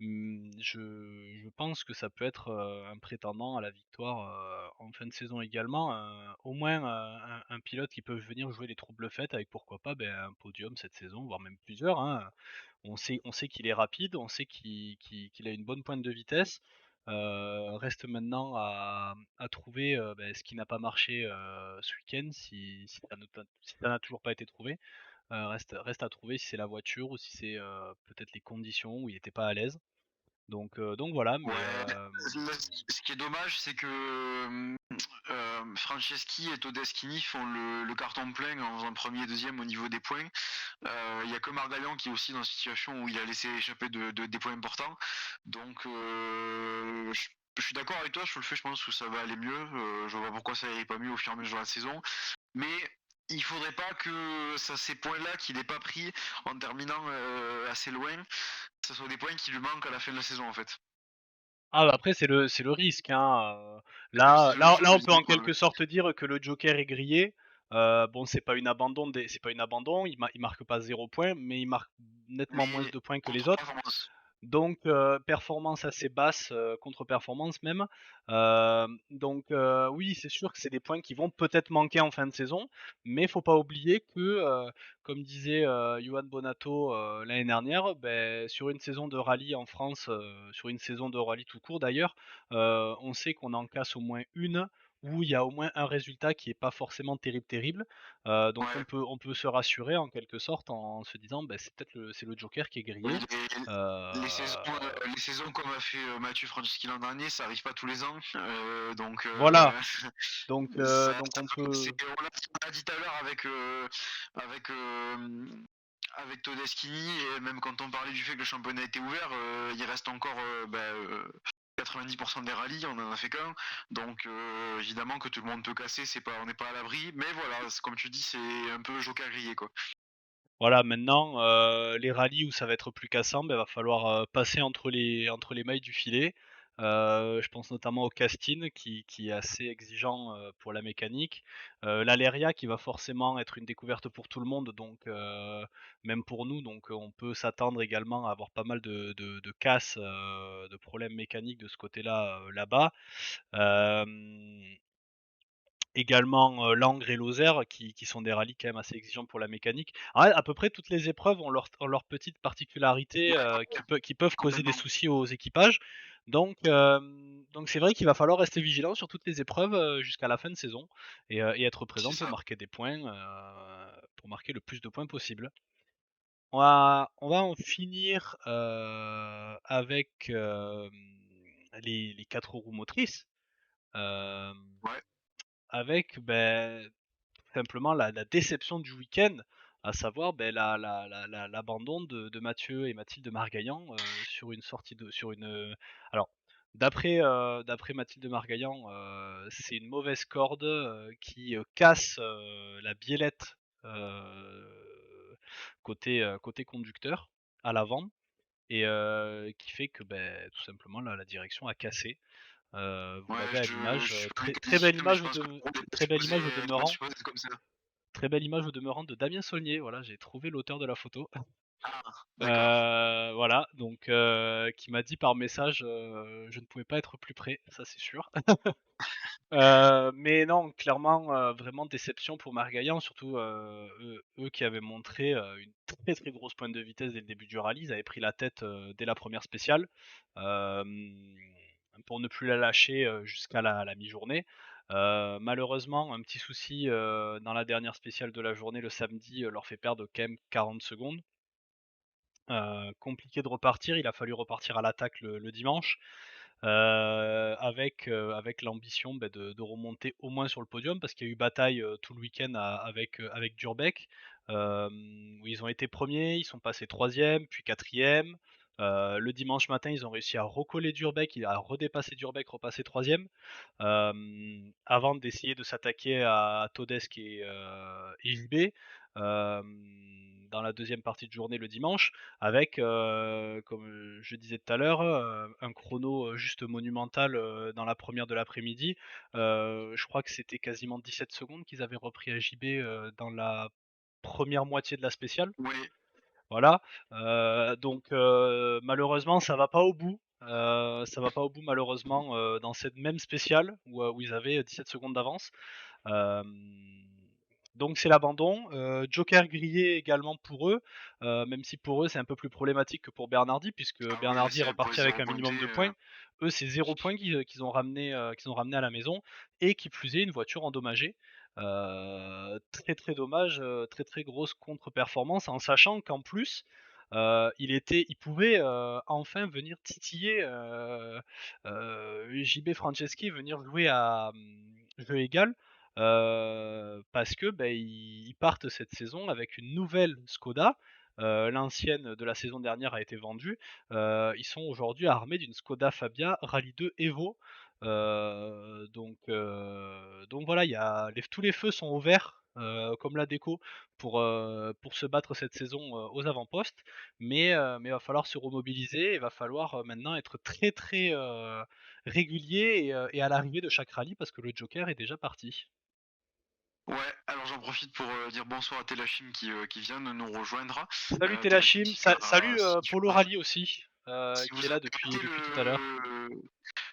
Je pense que ça peut être, un prétendant à la victoire, en fin de saison également, au moins, un pilote qui peut venir jouer les troubles fêtes avec, pourquoi pas, un podium cette saison, voire même plusieurs, hein. On sait qu'il est rapide, on sait qu'il a une bonne pointe de vitesse. Reste maintenant à trouver, ce qui n'a pas marché, ce week-end, si ça n'a toujours pas été trouvé. Reste à trouver si c'est la voiture ou si c'est, peut-être les conditions où il était pas à l'aise. Donc voilà, Ouais, mais là, ce qui est dommage, c'est que Franceschi et Todeschini font le carton plein en faisant premier et deuxième au niveau des points. Il n'y a que Margaillan qui est aussi dans une situation où il a laissé échapper des points importants. Donc je suis d'accord avec toi sur le fait, je pense que ça va aller mieux. Je vois pas pourquoi ça irait pas mieux au fur et à mesure de la saison. Mais il faudrait pas que ces points-là qu'il n'ait pas pris en terminant assez loin, ce soit des points qui lui manquent à la fin de la saison en fait. bah, après c'est le risque, hein, C'est là le là jeu, là on peut en évidemment. quelque sorte dire que le joker est grillé. Bon, c'est pas une abandon, il marque pas 0 points, mais il marque nettement moins Mais de points que les autres. contre-performance. Donc, performance assez basse, contre-performance même. Donc, oui, c'est sûr que c'est des points qui vont peut-être manquer en fin de saison, mais faut pas oublier que, comme disait, Johan Bonato, l'année dernière, sur une saison de rallye en France, sur une saison de rallye tout court d'ailleurs, on sait qu'on en casse au moins une où il y a au moins un résultat qui est pas forcément terrible. Donc Ouais. on peut se rassurer en quelque sorte en se disant: c'est le joker qui est Oui, grillé». les saisons comme a fait Mathieu Franceschi l'an dernier, ça arrive pas tous les ans. Donc, Voilà, donc donc ça on peut on l'a dit tout à l'heure avec, avec Todeschini, et même quand on parlait du fait que le championnat était ouvert, il reste encore 90% des rallyes, on en a fait qu'un. Donc évidemment que tout le monde peut casser, on n'est pas à l'abri. Mais voilà, comme tu dis, c'est un peu joker grillé quoi. voilà, maintenant, les rallyes où ça va être plus cassant, va falloir, passer entre les mailles du filet. Je pense notamment au Castine qui est assez exigeant, pour la mécanique. L'Aleria qui va forcément être une découverte pour tout le monde, donc même pour nous, donc on peut s'attendre également à avoir pas mal de casses, de problèmes mécaniques de ce côté-là, là-bas. Hem Également, Langres et Lozère qui sont des rallyes quand même assez exigeants pour la mécanique. En vrai, à peu près toutes les épreuves ont leur petite particularité, qui peuvent causer des Complètement. soucis aux équipages. Donc c'est vrai qu'il va falloir rester vigilant sur toutes les épreuves, jusqu'à la fin de saison, et être C'est présent pour ça. marquer des points, pour marquer le plus de points possible. On va en finir, avec, les 4 roues motrices, hem, Ouais. avec, tout simplement la déception du week-end, à savoir, l'abandon de Mathieu et Mathilde Margaillan, sur une sortie sur une, alors d'après Mathilde Margaillan, c'est une mauvaise corde, qui, casse, la biellette, côté conducteur, à l'avant, et qui fait que, tout simplement la direction a cassé. Vous Ouais, l'avez à l'image, je suis pas très très belle mécanicien, mais je image pense que de le rôle très belle image au est pas demeurant. supposé être comme ça. Très belle image au demeurant de Damien Saulnier, voilà, j'ai trouvé l'auteur de la photo. Ah, d'accord. Voilà, donc qui m'a dit par message, je ne pouvais pas être plus près, ça c'est sûr. Mais non, clairement, vraiment déception pour Margaillan, surtout, eux qui avaient montré, une très, très grosse pointe de vitesse dès le début du rallye. Ils avaient pris la tête, dès la première spéciale. Hem, ne plus la lâcher jusqu'à la mi-journée. Malheureusement, un petit souci dans la dernière spéciale de la journée, le samedi, leur fait perdre quand même 40 secondes. Compliqué de repartir, il a fallu repartir à l'attaque le dimanche, avec l'ambition de remonter au moins sur le podium parce qu'il y a eu bataille tout le week-end avec Durbeck, où ils ont été premiers, ils sont passés troisième, puis quatrième. Le dimanche matin, ils ont réussi à recoller Durbeck, à redépasser Durbeck, repasser troisième, avant d'essayer de s'attaquer à Todesque et JB. Dans la deuxième partie de journée le dimanche, avec, comme je disais tout à l'heure, un chrono juste monumental dans la première de l'après-midi. Je crois que c'était quasiment 17 secondes qu'ils avaient repris à JB dans la première moitié de la spéciale. Oui, Voilà, donc malheureusement ça va pas au bout. Ça va pas au bout malheureusement dans cette même spéciale où ils avaient 17 secondes d'avance. Donc c'est l'abandon. Joker grillé également pour eux, même si pour eux c'est un peu plus problématique que pour Bernardi, puisque ah oui, là, Bernardi est c'est pour les reparti avec 0 un minimum pointés. de points. Eux c'est 0 points qu'ils ont ramené à la maison, et qui plus est une voiture endommagée. Très très dommage, très très grosse contre-performance, en sachant qu'en plus il pouvait enfin venir titiller JB Franceschi, venir jouer à jeu égal, parce que ils partent cette saison avec une nouvelle Skoda. L'ancienne de la saison dernière a été vendue. Ils sont aujourd'hui armés d'une Skoda Fabia Rallye 2 Evo. Donc voilà, tous les feux sont au vert, comme la déco, pour se battre cette saison aux avant-postes. Mais il va falloir se remobiliser, il va falloir maintenant être très très régulier et à l'arrivée de chaque rallye, parce que le Joker est déjà parti. Ouais, alors j'en profite pour dire bonsoir à Telachim qui vient de nous rejoindre. Salut Telachim Telachim, qui a, salut si Polo Rally aussi, si qui vous est là avez raté depuis tout à l'heure.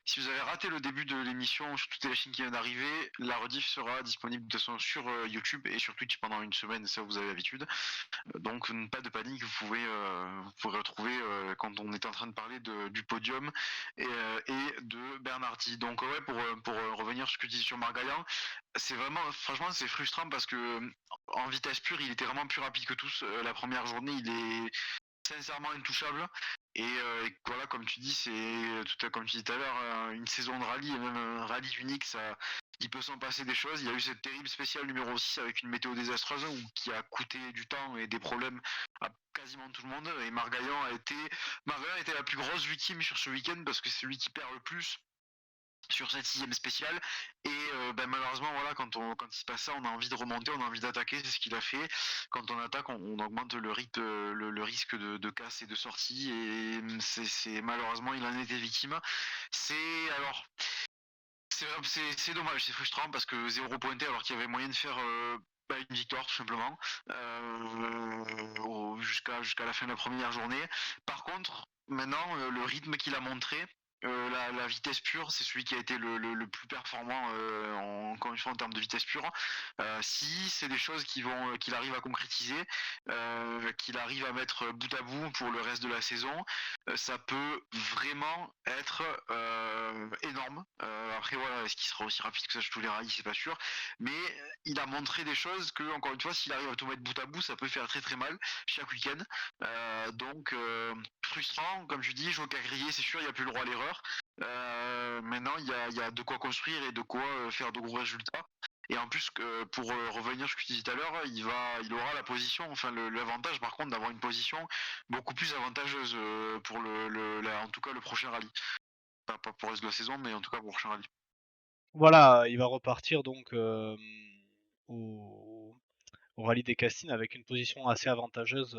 si vous avez raté le début de l'émission, surtout Telachim qui vient d'arriver, la rediff sera disponible de toute façon sur YouTube et sur Twitch pendant une semaine, ça vous avez l'habitude. Donc pas de panique, vous pourrez retrouver quand on est en train de parler du podium et de Bernardi. Donc ouais, pour revenir sur ce que tu dis sur Margaillan, c'est vraiment, franchement, c'est frustrant parce que en vitesse pure, il était vraiment plus rapide que tous. La première journée, il est sincèrement intouchable. Et voilà, comme tu dis, comme tu dis tout à l'heure, une saison de rallye et même un rallye unique, il peut s'en passer des choses. Il y a eu cette terrible spéciale numéro 6 avec une météo désastreuse qui a coûté du temps et des problèmes à quasiment tout le monde. Et Margaillan a été la plus grosse victime sur ce week-end parce que c'est lui qui perd le plus sur cette 6ème spéciale. Et malheureusement, voilà, quand il se passe ça, on a envie de remonter, on a envie d'attaquer, c'est ce qu'il a fait. Quand on attaque, on augmente le risque de casse et de sortie, et c'est malheureusement, il en était victime. C'est alors c'est dommage, c'est frustrant parce que 0 pointé alors qu'il y avait moyen de faire une victoire tout simplement jusqu'à la fin de la première journée. Par contre, maintenant, le rythme qu'il a montré, la vitesse pure, c'est celui qui a été le plus performant encore une fois en termes de vitesse pure. Si c'est des choses qu'il arrive à concrétiser, qu'il arrive à mettre bout à bout pour le reste de la saison, ça peut vraiment être énorme. Après voilà, est-ce qu'il sera aussi rapide que ça sur tous les rallyes, c'est pas sûr. Mais il a montré des choses que, encore une fois, s'il arrive à tout mettre bout à bout, ça peut faire très très mal chaque week-end. Donc frustrant, comme je dis, Joker grillé, c'est sûr, il n'y a plus le droit à l'erreur. Maintenant, il y a de quoi construire et de quoi faire de gros résultats. Et en plus, pour revenir sur ce que tu disais tout à l'heure, il aura la position, enfin l'avantage par contre d'avoir une position beaucoup plus avantageuse pour en tout cas le prochain rallye. Pas pour le reste de la saison, mais en tout cas pour le prochain rallye. Voilà, il va repartir donc au rallye des Castines avec une position assez avantageuse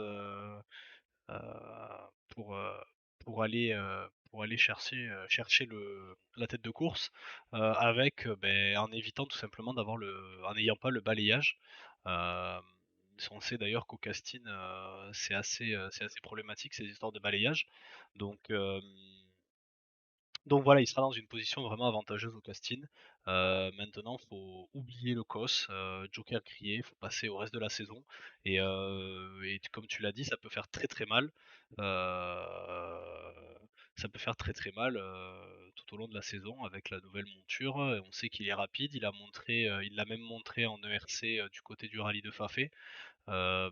pour, pour aller chercher la tête de course, en évitant tout simplement en n'ayant pas le balayage. Euh, on sait d'ailleurs qu'au casting, c'est assez problématique ces histoires de balayage. Donc, euh, donc voilà, il sera dans une position vraiment avantageuse au casting. Maintenant, faut oublier le COS, Joker crié, faut passer au reste de la saison. Et comme tu l'as dit, ça peut faire très très mal. Euh, ça peut faire très très mal tout au long de la saison avec la nouvelle monture. On sait qu'il est rapide, il l'a même montré en ERC du côté du rallye de Fafé. Euh,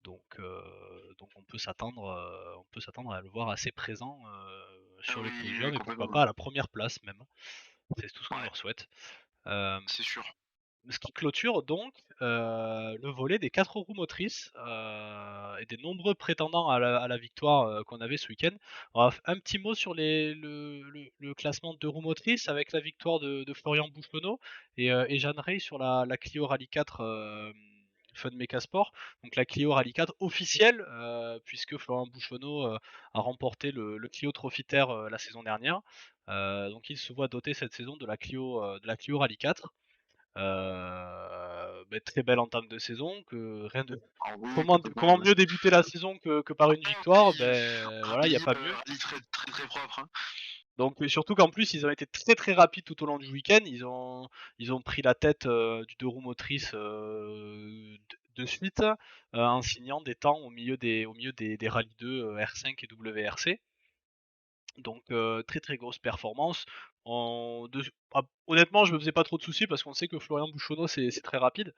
donc on peut s'attendre à le voir assez présent sur le Oui, podium et pourquoi complètement. pas à la première place même. C'est tout ce qu'on Ouais, leur souhaite. Euh, c'est sûr. Ce qui clôture donc le volet des 4 roues motrices et des nombreux prétendants à la victoire qu'on avait ce week-end. Un petit mot sur le classement de 2 roues motrices avec la victoire de Florian Bouchonneau et Jeanne Rey sur la Clio Rally 4 Fun Mecha Sport. Donc la Clio Rally 4 officielle, puisque Florian Bouchonneau a remporté le Clio Trophy Terre la saison dernière. Donc il se voit doté cette saison de la Clio Rally 4. Très belle entame de saison, que rien de Ah oui, comment complètement. mieux débuter la saison que par une victoire, voilà, il y a pas mieux. Rallye très, très, très propre. Hein. Donc surtout qu'en plus ils ont été très très rapides tout au long du week-end, ils ont pris la tête du 2 roues motrices de suite en signant des temps au milieu des rallyes 2 R5 et WRC. Donc très très grosse performance. Honnêtement, je me faisais pas trop de soucis parce qu'on sait que Florian Bouchonneau c'est très rapide.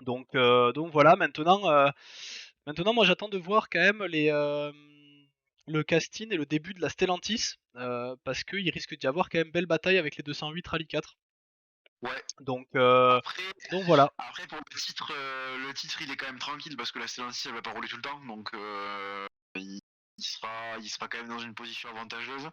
Donc voilà, maintenant moi j'attends de voir quand même le casting et le début de la Stellantis parce qu'il risque d'y avoir quand même belle bataille avec les 208 Rally 4. Ouais. Donc, Après, donc voilà. après pour le titre il est quand même tranquille parce que la Stellantis elle va pas rouler tout le temps, donc il sera quand même dans une position avantageuse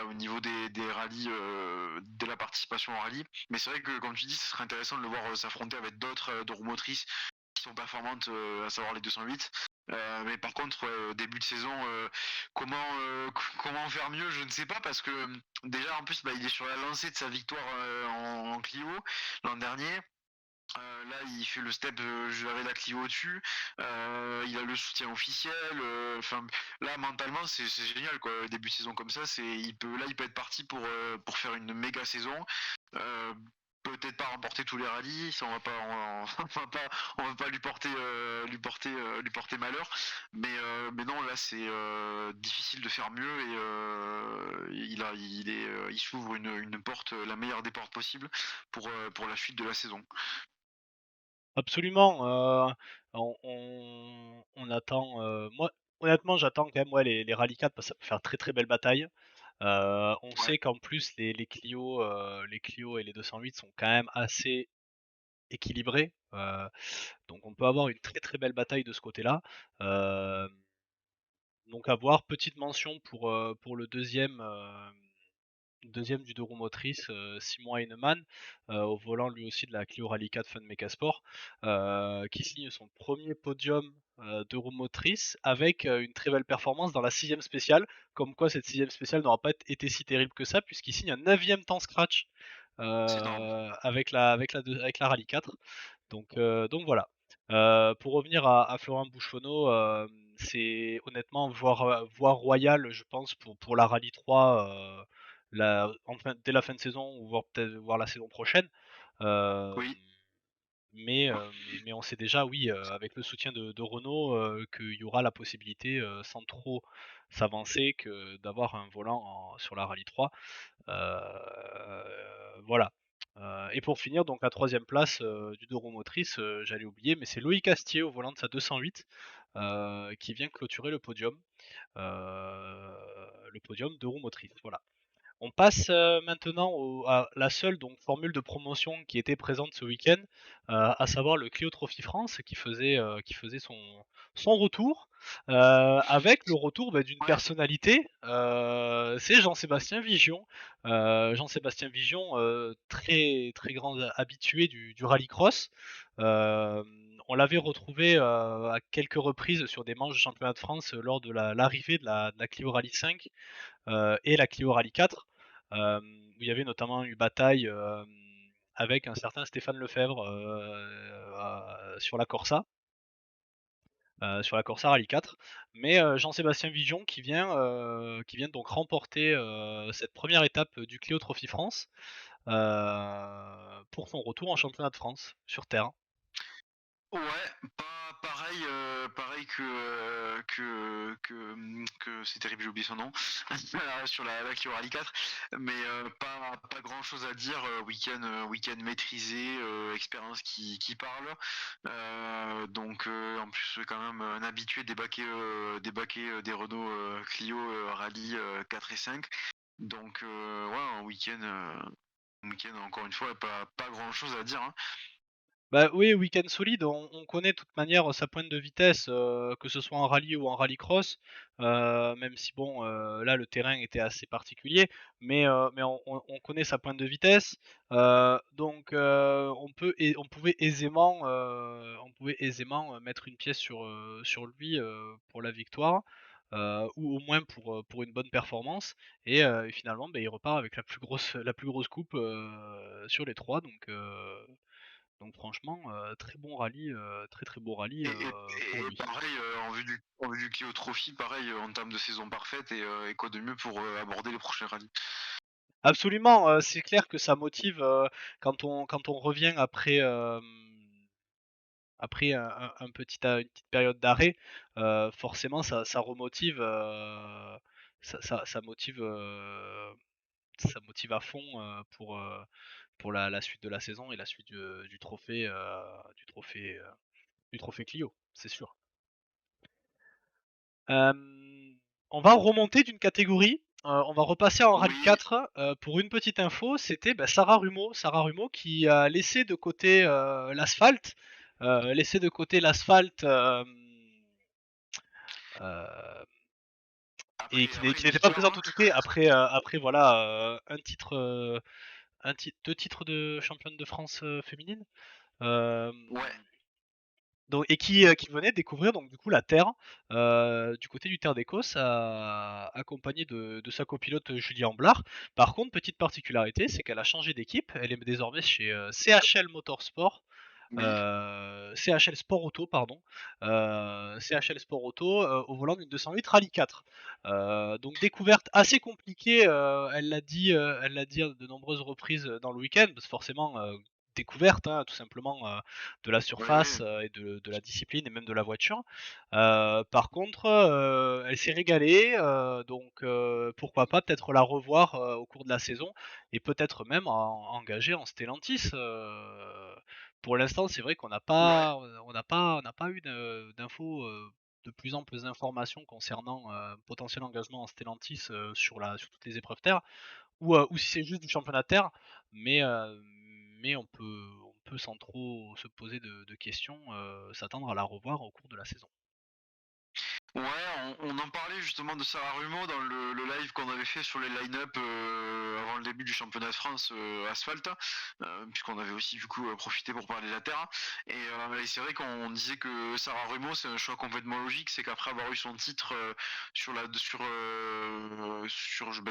au niveau des rallyes, de la participation au rallye. Mais c'est vrai que comme tu dis, ce serait intéressant de le voir s'affronter avec d'autres de roues motrices qui sont performantes, à savoir les 208. Mais par contre, au début de saison, comment faire mieux, je ne sais pas, parce que déjà en plus il est sur la lancée de sa victoire en Clio l'an dernier. Là, il fait le step, j'avais la Clio au-dessus, il a le soutien officiel. Enfin, là, mentalement, c'est génial, quoi. Début de saison comme ça, il peut être parti pour faire une méga saison. Peut-être pas remporter tous les rallyes, ça on va pas lui porter malheur. Mais non, là, c'est difficile de faire mieux et il s'ouvre une porte, la meilleure des portes possibles pour la suite de la saison. Absolument. On attend. Moi, honnêtement, j'attends quand même les Rally 4 parce que ça peut faire très très belle bataille. On Ouais. sait qu'en plus les Clio et les 208 sont quand même assez équilibrés. Donc on peut avoir une très très belle bataille de ce côté-là. Euh, donc à voir. Petite mention pour le deuxième du 2 roues motrices, Simon Heinemann, au volant lui aussi de la Clio Rally 4 Fun Mecha Sport, qui signe son premier podium 2 roues motrices avec une très belle performance dans la 6ème spéciale. Comme quoi cette 6ème spéciale n'aura pas été si terrible que ça, puisqu'il signe un 9ème temps scratch C'est énorme. avec la Rally 4. Donc voilà. Pour revenir à Florent Bouchonneau, c'est honnêtement voire royal, je pense, pour la Rallye 3 dès la fin de saison ou voir la saison prochaine. Euh, Oui. mais on sait déjà, oui, avec le soutien de Renault, qu'il y aura la possibilité, sans trop s'avancer, que d'avoir un volant sur la Rallye 3. Voilà. Et pour finir, donc la 3ème place du 2 roues motrices, j'allais oublier, mais c'est Loïc Astier au volant de sa 208 qui vient clôturer le podium 2 roues motrices. Voilà. On passe maintenant à la seule donc, formule de promotion qui était présente ce week-end, à savoir le Clio Trophy France qui faisait son retour, avec le retour d'une Ouais. personnalité, c'est Jean-Sébastien Vigion. Jean-Sébastien Vigion, très, très grand habitué du rallycross. On l'avait retrouvé à quelques reprises sur des manches de championnat de France lors de l'arrivée de la Clio Rally 5 et la Clio Rally 4, où il y avait notamment eu bataille avec un certain Stéphane Lefebvre sur la Corsa. Sur la Corsa Rally 4, mais Jean-Sébastien Vigion qui vient donc remporter cette première étape du Clio Trophy France pour son retour en championnat de France sur terre. Ouais, pareil pareil que c'est terrible, j'ai oublié son nom, sur la Clio Rallye 4, mais pas grand chose à dire. Week-end maîtrisé, expérience qui parle. Donc en plus quand même un habitué des baquets des Renault Clio Rallye 4 et 5. Donc ouais, un week-end encore une fois, pas grand chose à dire, hein. Bah oui, week-end solide, on connaît de toute manière sa pointe de vitesse, que ce soit en rallye ou en rallycross, même si bon, là le terrain était assez particulier, mais on connaît sa pointe de vitesse, donc on pouvait aisément mettre une pièce sur lui pour la victoire, ou au moins pour une bonne performance, et finalement, il repart avec la plus grosse coupe sur les trois, donc franchement, très bon rallye, très beau rallye pour Et lui. pareil, en vue du Clio Trophy, pareil, en termes de saison parfaite, et quoi de mieux pour aborder les prochains rallyes. Absolument, c'est clair que ça motive, quand on revient après un une petite période d'arrêt, forcément ça remotive, ça motive, ça motive à fond, pour la suite de la saison et la suite du trophée, du trophée Clio, c'est sûr. On va remonter d'une catégorie. On va repasser en Rallye Oui, 4. Pour une petite info, c'était Sarah Rumeau. Sarah Rumeau qui a laissé de côté l'asphalte. Laissé de côté l'asphalte euh, et après qui une n'était pas victoire, présente hein. au TT après voilà deux titres de championne de France féminine. Euh, Ouais. Donc, et qui venait découvrir donc du coup la Terre du côté du Terre d'Écosse, accompagnée de sa copilote Julie Amblard. Par contre, petite particularité, c'est qu'elle a changé d'équipe. Elle est désormais chez CHL Motorsport. Oui. CHL Sport Auto, pardon. CHL Sport Auto au volant d'une 208 Rallye 4. Donc découverte assez compliquée, elle l'a dit à de nombreuses reprises dans le week-end, parce que forcément découverte, hein, tout simplement de la Oui, surface oui. et de la discipline et même de la voiture. Par contre, elle s'est régalée, donc pourquoi pas peut-être la revoir au cours de la saison et peut-être même engager en Stellantis. Pour l'instant, c'est vrai qu'on n'a Ouais. pas, on n'a pas eu d'infos, de plus amples informations concernant potentiel engagement en Stellantis sur toutes les épreuves terre, ou si c'est juste du championnat terre, mais, euh, mais on peut sans trop se poser de questions, s'attendre à la revoir au cours de la saison. Ouais, on en parlait justement de Sarah Rumeau dans le live qu'on avait fait sur les line-up avant le début du championnat de France asphalte, puisqu'on avait aussi du coup profité pour parler de la terre. Et c'est vrai qu'on disait que Sarah Rumeau, c'est un choix complètement logique, c'est qu'après avoir eu son titre je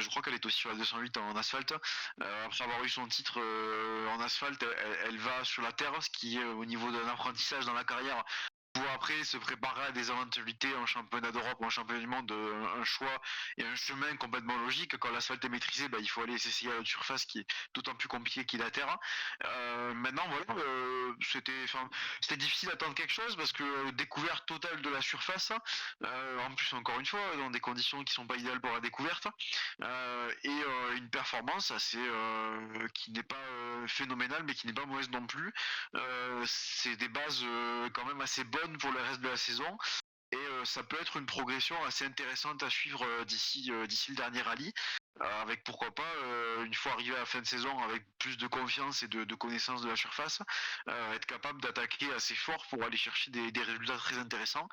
crois qu'elle est aussi sur la 208 en asphalte. Après avoir eu son titre en asphalte, elle va sur la terre, ce qui est au niveau d'un apprentissage dans la carrière, pour après se préparer à des éventualités en championnat d'Europe ou en championnat du monde, un choix et un chemin complètement logique. Quand l'asphalte est maîtrisé, il faut aller s'essayer à la surface, qui est d'autant plus compliqué qu'il la terre. Maintenant, voilà, c'était difficile d'attendre quelque chose parce que découverte totale de la surface, en plus encore une fois dans des conditions qui sont pas idéales pour la découverte, et une performance assez qui n'est pas phénoménale mais qui n'est pas mauvaise non plus. C'est des bases quand même assez bonnes pour le reste de la saison. Et ça peut être une progression assez intéressante à suivre d'ici le dernier rallye, avec pourquoi pas, une fois arrivé à la fin de saison, avec plus de confiance et de connaissance de la surface, être capable d'attaquer assez fort pour aller chercher des résultats très intéressants.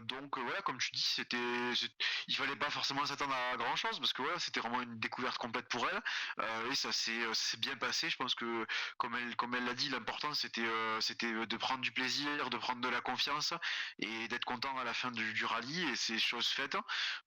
Donc voilà, comme tu dis, il fallait pas forcément s'attendre à grand chose parce que voilà, c'était vraiment une découverte complète pour elle, et ça s'est bien passé. Je pense que comme elle l'a dit, l'important c'était de prendre du plaisir, de prendre de la confiance et d'être content à la fin du rallye, et c'est chose faite.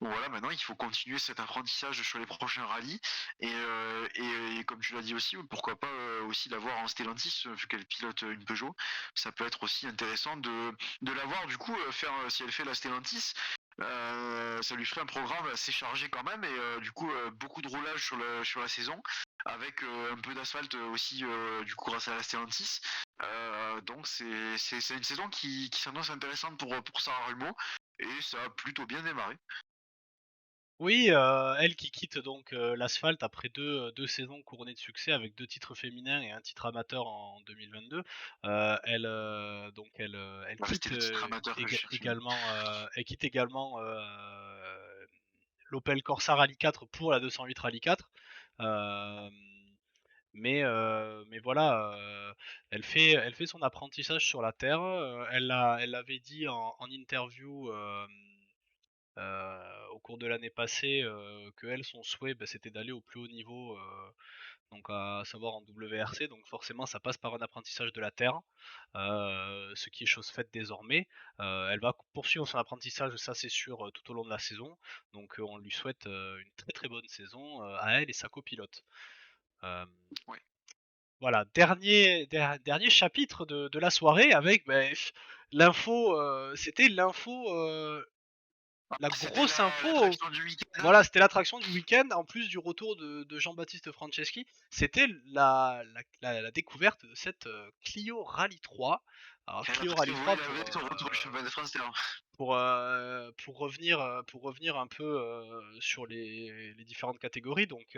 Bon voilà, maintenant il faut continuer cet apprentissage sur les prochains rallyes, et comme tu l'as dit aussi, pourquoi pas aussi la voir en Stellantis, vu qu'elle pilote une Peugeot. Ça peut être aussi intéressant de la voir du coup faire, si elle fait la Stellantis, ça lui ferait un programme assez chargé quand même, et du coup beaucoup de roulage sur la saison, avec un peu d'asphalte aussi du coup grâce à la Stellantis. Donc c'est une saison qui s'annonce intéressante pour Sarah Remo, et ça a plutôt bien démarré. Oui, elle qui quitte donc l'asphalte après deux saisons couronnées de succès avec 2 titres féminins et un titre amateur en 2022. Elle On va rester quitte le titre amateur que je cherchais. également l'Opel Corsa Rally 4 pour la 208 Rally 4. Hem, mais voilà, elle fait son apprentissage sur la terre. Elle l'avait dit en interview, au cours de l'année passée, que elle, son souhait, c'était d'aller au plus haut niveau, donc à savoir en WRC, donc forcément ça passe par un apprentissage de la terre, ce qui est chose faite désormais. Elle va poursuivre son apprentissage, ça c'est sûr, tout au long de la saison, donc on lui souhaite une très très bonne saison à elle et sa copilote. Euh, Ouais. voilà, dernier chapitre de la soirée avec l'info, c'était l'info, la C'était grosse info. l'attraction du week-end. Voilà, c'était l'attraction du week-end, en plus du retour de Jean-Baptiste Franceschi. C'était la découverte de cette Clio Rally 3. Alors, Clio Parce que Rally vous 3, voulez la vedette au retour du championnat de France, pour revenir un peu sur les différentes catégories. Donc,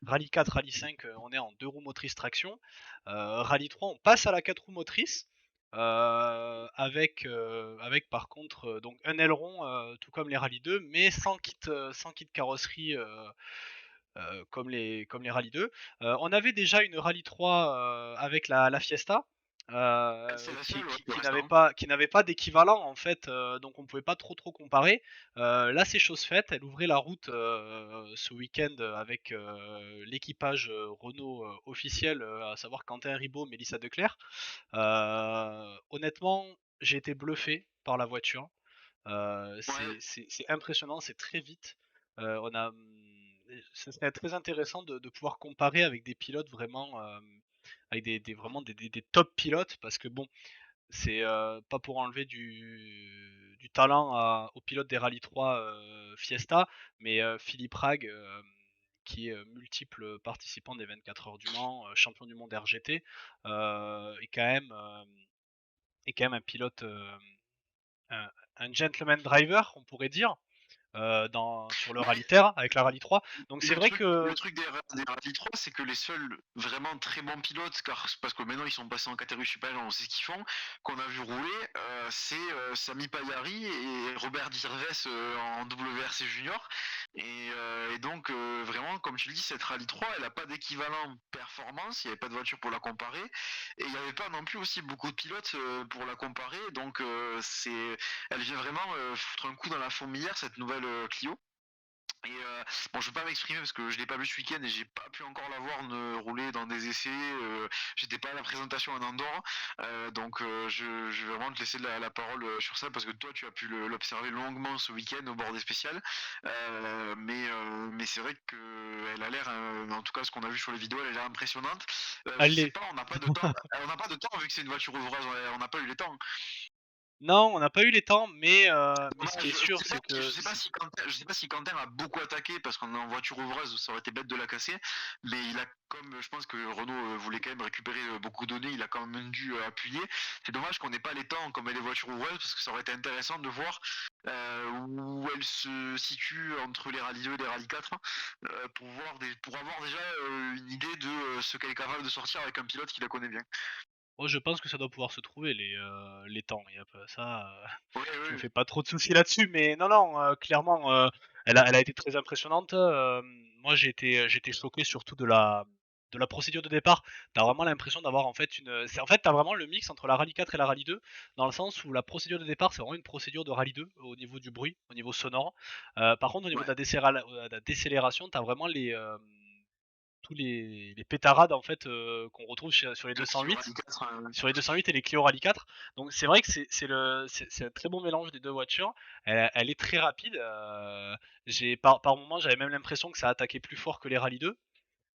Rally 4, Rally 5, on est en 2 roues motrices traction. Rally 3, on passe à la 4 roues motrices. Avec par contre donc un aileron tout comme les Rally 2 mais sans kit carrosserie comme les Rally 2. On avait déjà une Rally 3 avec la Fiesta c'est la seule, ouais, pour qui n'avait pas d'équivalent en fait, donc on pouvait pas trop comparer. Là c'est chose faite, elle ouvrait la route ce week-end avec l'équipage Renault officiel, à savoir Quentin Ribot, Mélissa Declercq. Honnêtement, j'ai été bluffé par la voiture. Ouais, C'est impressionnant, c'est très vite. On a, Ce serait très intéressant de pouvoir comparer avec des pilotes vraiment, avec vraiment des top pilotes, parce que bon, c'est pas pour enlever du talent aux pilotes des Rally 3 Fiesta, mais Philippe Ragg, qui est multiple participant des 24 heures du Mans, champion du monde RGT, est quand même un pilote, un, un gentleman driver, on pourrait dire, sur le mais Rally Terre avec la Rally 3. Donc c'est vrai le que truc des Rally 3, c'est que les seuls vraiment très bons pilotes, parce que maintenant ils sont passés en catégorie supérieure, on sait ce qu'ils font, qu'on a vu rouler, c'est Sami Payari et Robert Dirves en WRC Junior. Et donc, vraiment, comme tu le dis, cette Rally 3, elle n'a pas d'équivalent performance, il n'y avait pas de voiture pour la comparer, et il n'y avait pas non plus aussi beaucoup de pilotes pour la comparer, donc elle vient vraiment foutre un coup dans la fourmilière, cette nouvelle Clio. Et bon, je vais pas m'exprimer parce que je l'ai pas vu ce week-end et j'ai pas pu encore la voir ne rouler dans des essais. J'étais pas à la présentation en Andorre, donc je vais vraiment te laisser la parole sur ça parce que toi tu as pu l'observer longuement ce week-end au bord des spéciales. Mais c'est vrai que elle a l'air, en tout cas ce qu'on a vu sur les vidéos, elle a l'air impressionnante. Je sais allez. pas, on n'a pas de temps, on n'a pas de temps vu que c'est une voiture ouvreuse, on n'a pas eu les temps. Non, on n'a pas eu les temps, mais ce qui est Dommage. sûr, c'est que Je sais pas si Quentin a beaucoup attaqué parce qu'on est en voiture ouvreuse, ça aurait été bête de la casser. Mais il a comme je pense que Renault voulait quand même récupérer beaucoup de données, il a quand même dû appuyer. C'est dommage qu'on n'ait pas les temps comme les voitures ouvreuses parce que ça aurait été intéressant de voir où elle se situe entre les Rally 2 et les Rally 4 pour avoir déjà une idée de ce qu'elle est capable de sortir avec un pilote qui la connaît bien. oh, je pense que ça doit pouvoir se trouver les temps. Il y a pas ça, Ouais, je me ouais. fais pas trop de soucis là-dessus, mais non, clairement, elle a été très impressionnante. Moi, j'ai été choqué surtout de la procédure de départ. T'as vraiment l'impression d'avoir en fait t'as vraiment le mix entre la Rally 4 et la Rally 2, dans le sens où la procédure de départ, c'est vraiment une procédure de Rally 2 au niveau du bruit, au niveau sonore. Par contre, au niveau Ouais. de la décélération, t'as vraiment tous les pétarades en fait qu'on retrouve sur les Le Clio 208, Rally 4, et les Clio Rally 4. Donc c'est vrai que c'est un très bon mélange des deux voitures. Elle est très rapide. Par moment, j'avais même l'impression que ça attaquait plus fort que les Rally 2.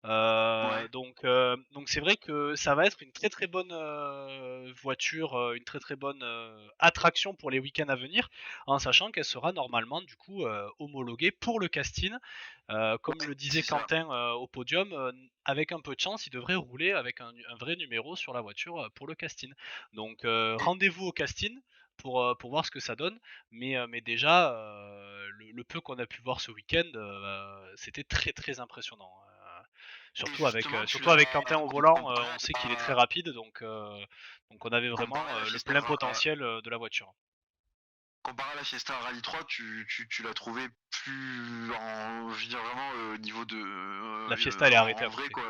Donc c'est vrai que ça va être une très très bonne voiture, une très très bonne attraction pour les week-ends à venir, en sachant qu'elle sera normalement du coup homologuée pour le casting. Comme le disait c'est ça. Quentin au podium, avec un peu de chance, il devrait rouler avec un vrai numéro sur la voiture pour le casting. Donc rendez-vous au casting pour voir ce que ça donne. Mais déjà, le peu qu'on a pu voir ce week-end, c'était très très impressionnant. Surtout avec, justement, tu surtout avec l'as Quentin au volant, comparé on sait qu'il est à- très rapide, donc on avait vraiment comparé à la le Fiesta plein potentiel de la voiture. comparé à la Fiesta Rally 3, tu l'as trouvé plus je veux dire vraiment au niveau de La Fiesta, elle est arrêtée en à vrai côté, quoi.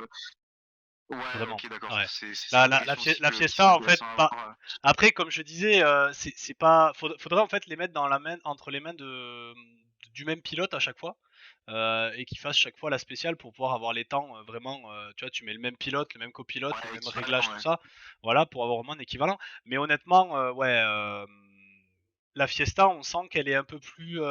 Ouais, vraiment. ok, d'accord. Ouais. C'est ça La l'impression aussi la qu'il faut Fiesta, en fait, intéressant à pas. voir. Après, comme je disais, c'est pas. Faudrait en fait les mettre dans la main, entre les mains du même pilote à chaque fois, et qu'il fasse chaque fois la spéciale pour pouvoir avoir les temps vraiment. Tu vois, tu mets le même pilote, le même copilote, les Ouais, mêmes équivalent, réglages, tout ouais. ça. Voilà, pour avoir vraiment un équivalent. Mais honnêtement, ouais, la Fiesta, on sent qu'elle est un peu plus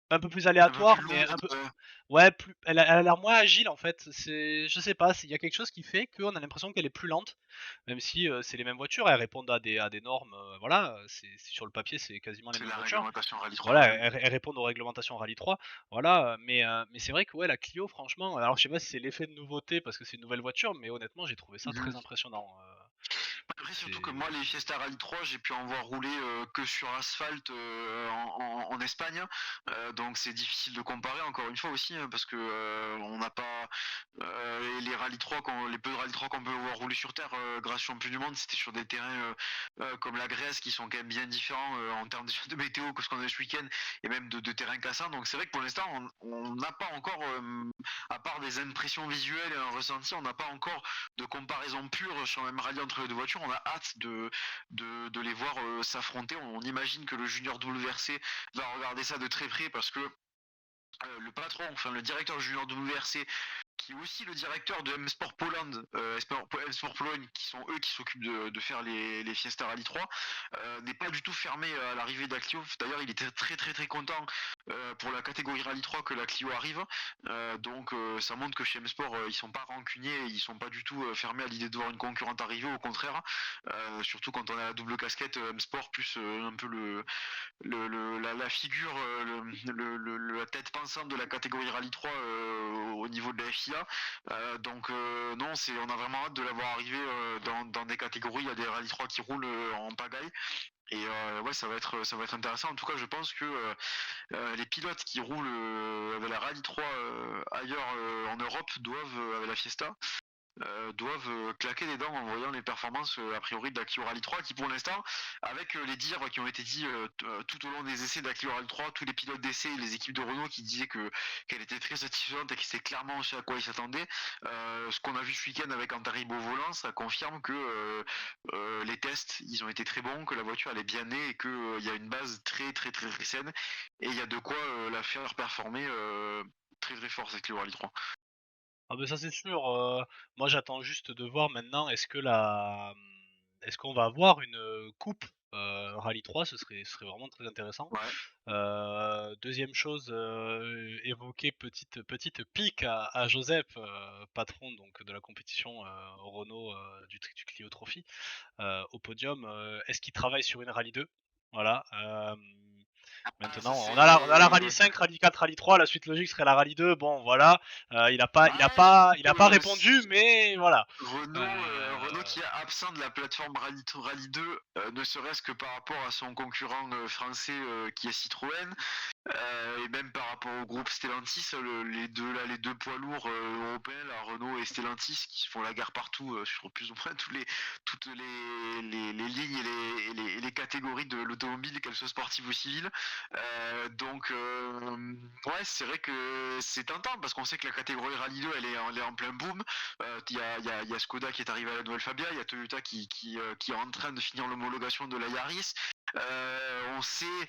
Un peu plus aléatoire, mais un lourde, peu. ouais. Ouais, elle a l'air moins agile en fait. Je sais pas, il y a quelque chose qui fait qu'on a l'impression qu'elle est plus lente, même si c'est les mêmes voitures, elles répondent à des normes. Voilà, sur le papier, c'est quasiment les C'est mêmes la voitures. réglementation Rally 3, Voilà, ouais. elles répondent aux réglementations Rally 3. Voilà, mais c'est vrai que ouais, la Clio, franchement, alors je sais pas si c'est l'effet de nouveauté parce que c'est une nouvelle voiture, mais honnêtement, j'ai trouvé ça très Mhm. impressionnant. Après, surtout que C'est. moi, les Fiesta Rally 3, j'ai pu en voir rouler que sur asphalte en Espagne. Donc, c'est difficile de comparer, encore une fois aussi, hein, parce que on n'a pas. Les Rally 3, les peu de Rally 3 qu'on peut voir rouler sur Terre grâce au champion du monde, c'était sur des terrains comme la Grèce qui sont quand même bien différents en termes de météo que ce qu'on a ce week-end et même de terrains cassants. Donc, c'est vrai que pour l'instant, on n'a pas encore, à part des impressions visuelles et un ressenti, on n'a pas encore de comparaison pure sur le même rallye entre les deux voitures. On a hâte de les voir s'affronter. On imagine que le junior WRC va regarder ça de très près parce que le patron, enfin le directeur junior WRC, qui est aussi le directeur de M-Sport Poland, M-Sport Pologne, qui sont eux qui s'occupent de faire les Fiesta Rally 3, n'est pas du tout fermé à l'arrivée de la Clio. D'ailleurs, il était très très très content pour la catégorie Rally 3 que la Clio arrive. Donc ça montre que chez M-Sport, ils sont pas rancuniers, ils sont pas du tout fermés à l'idée de voir une concurrente arriver, au contraire. Surtout quand on a la double casquette M-Sport plus un peu la figure, la tête pensante de la catégorie Rally 3 au niveau de la FIA. Donc non, on a vraiment hâte de l'avoir arrivé dans des catégories. Il y a des Rally 3 qui roulent en pagaille. Et ouais, ça va être intéressant. En tout cas, je pense que les pilotes qui roulent avec la Rally 3 ailleurs en Europe doivent, avec la Fiesta, doivent claquer des dents en voyant les performances a priori de la Clio Rally 3 qui pour l'instant, avec les dires qui ont été dits tout au long des essais de la Clio Rally 3, tous les pilotes d'essai et les équipes de Renault qui disaient qu'elle était très satisfaisante et que c'était clairement ce à quoi ils s'attendaient, ce qu'on a vu ce week-end avec Antarib au volant, ça confirme que les tests ils ont été très bons, que la voiture elle est bien née et qu'il y a une base très très très très saine et il y a de quoi la faire performer très très fort cette Clio Rally 3. Ah ben ça c'est sûr. Moi j'attends juste de voir maintenant est-ce qu'on va avoir une coupe Rallye 3, ce serait vraiment très intéressant. Ouais. Deuxième chose, évoquer petite pique à Joseph, patron donc de la compétition Renault du Clio Trophy, au podium. Est-ce qu'il travaille sur une Rallye 2? Voilà. Maintenant, Ça on a la Rallye 5, Rallye 4, Rallye 3. La suite logique serait la Rallye 2. Bon, voilà. Il a pas répondu, mais voilà. Renault qui est absent de la plateforme Rally 2, ne serait-ce que par rapport à son concurrent français qui est Citroën, et même par rapport au groupe Stellantis, les deux poids lourds européens, la Renault et Stellantis, qui se font la guerre partout sur plus ou moins toutes les lignes et les catégories de l'automobile, qu'elles soient sportives ou civiles. Donc ouais, c'est vrai que c'est tentant parce qu'on sait que la catégorie Rally 2 elle est en plein boom. Il y a Skoda qui est arrivé à la nouvelle Fabia, il y a Toyota qui est en train de finir l'homologation de la Yaris. On sait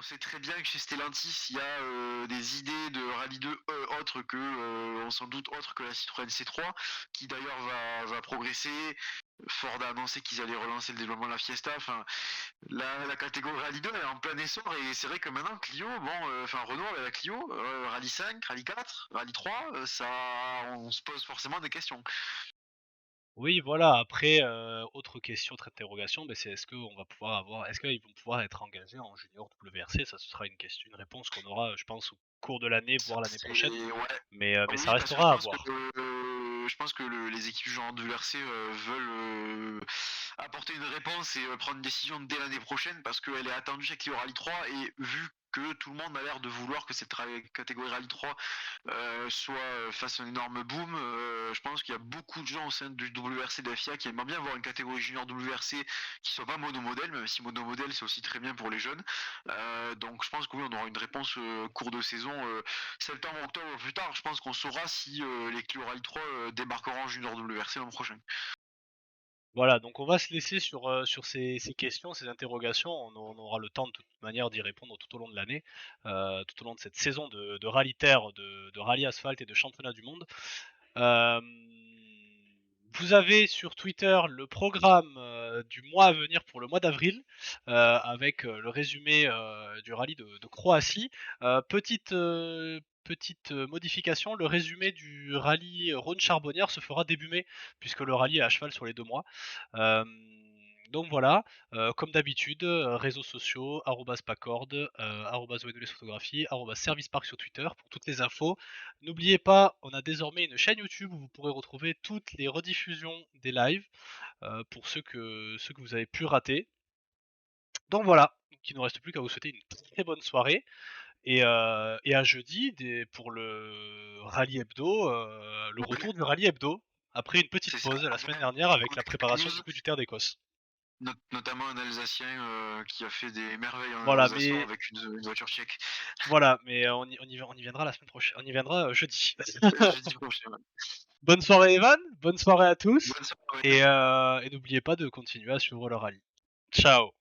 sait très bien que chez Stellantis, il y a des idées de Rallye 2 autres que, on s'en doute, autres que la Citroën C3, qui d'ailleurs va progresser. Ford a annoncé qu'ils allaient relancer le développement de la Fiesta. Enfin, la catégorie Rallye 2 est en plein essor et c'est vrai que maintenant Clio, Renault avec la Clio, Rallye 5, Rallye 4, Rallye 3, on se pose forcément des questions. Oui, voilà. Après, autre question, autre interrogation, c'est est-ce qu'ils vont pouvoir être engagés en junior WRC? Ça, ce sera une réponse qu'on aura, je pense, au cours de l'année, voire l'année prochaine. Ouais. Mais Oui, ça parce que restera à voir. je pense que les équipes genre WRC veulent apporter une réponse et prendre une décision dès l'année prochaine parce qu'elle est attendue chez Clio Rallye 3 et vu que tout le monde a l'air de vouloir que cette catégorie Rallye 3 fasse un énorme boom, je pense qu'il y a beaucoup de gens au sein du WRC de la FIA qui aimeraient bien avoir une catégorie junior WRC qui soit pas monomodèle, même si monomodèle c'est aussi très bien pour les jeunes. Donc je pense que oui, on aura une réponse cours de saison, septembre, octobre ou plus tard. Je pense qu'on saura si les Clio Rallye 3 débarqueront en junior WRC l'an prochain. Voilà, donc on va se laisser sur ces questions, ces interrogations. On aura le temps de toute manière d'y répondre tout au long de l'année, tout au long de cette saison de rallye terre, de rallye asphalte et de championnat du monde. Vous avez sur Twitter le programme du mois à venir pour le mois d'avril, avec le résumé du rallye de Croatie. Petite modification, le résumé du rallye Rhône-Charbonnière se fera début mai, puisque le rallye est à cheval sur les 2 mois. Donc voilà, comme d'habitude, réseaux sociaux, @pacord, @photographie, @servicepark sur Twitter pour toutes les infos. N'oubliez pas, on a désormais une chaîne YouTube où vous pourrez retrouver toutes les rediffusions des lives, pour ceux que vous avez pu rater. Donc voilà, il ne nous reste plus qu'à vous souhaiter une très bonne soirée et à jeudi pour le rallye hebdo, le retour du rallye hebdo, après une petite C'est ça. pause la semaine dernière avec la préparation du Terre d'Écosse. Notamment un Alsacien qui a fait des merveilles en Voilà, Alsace mais avec une voiture tchèque. voilà, mais on y viendra la semaine prochaine. On y viendra jeudi. Jeudi prochain. Ouais. Bonne soirée Evan, bonne soirée à tous, Bonne soirée. et n'oubliez pas de continuer à suivre le rallye. Ciao.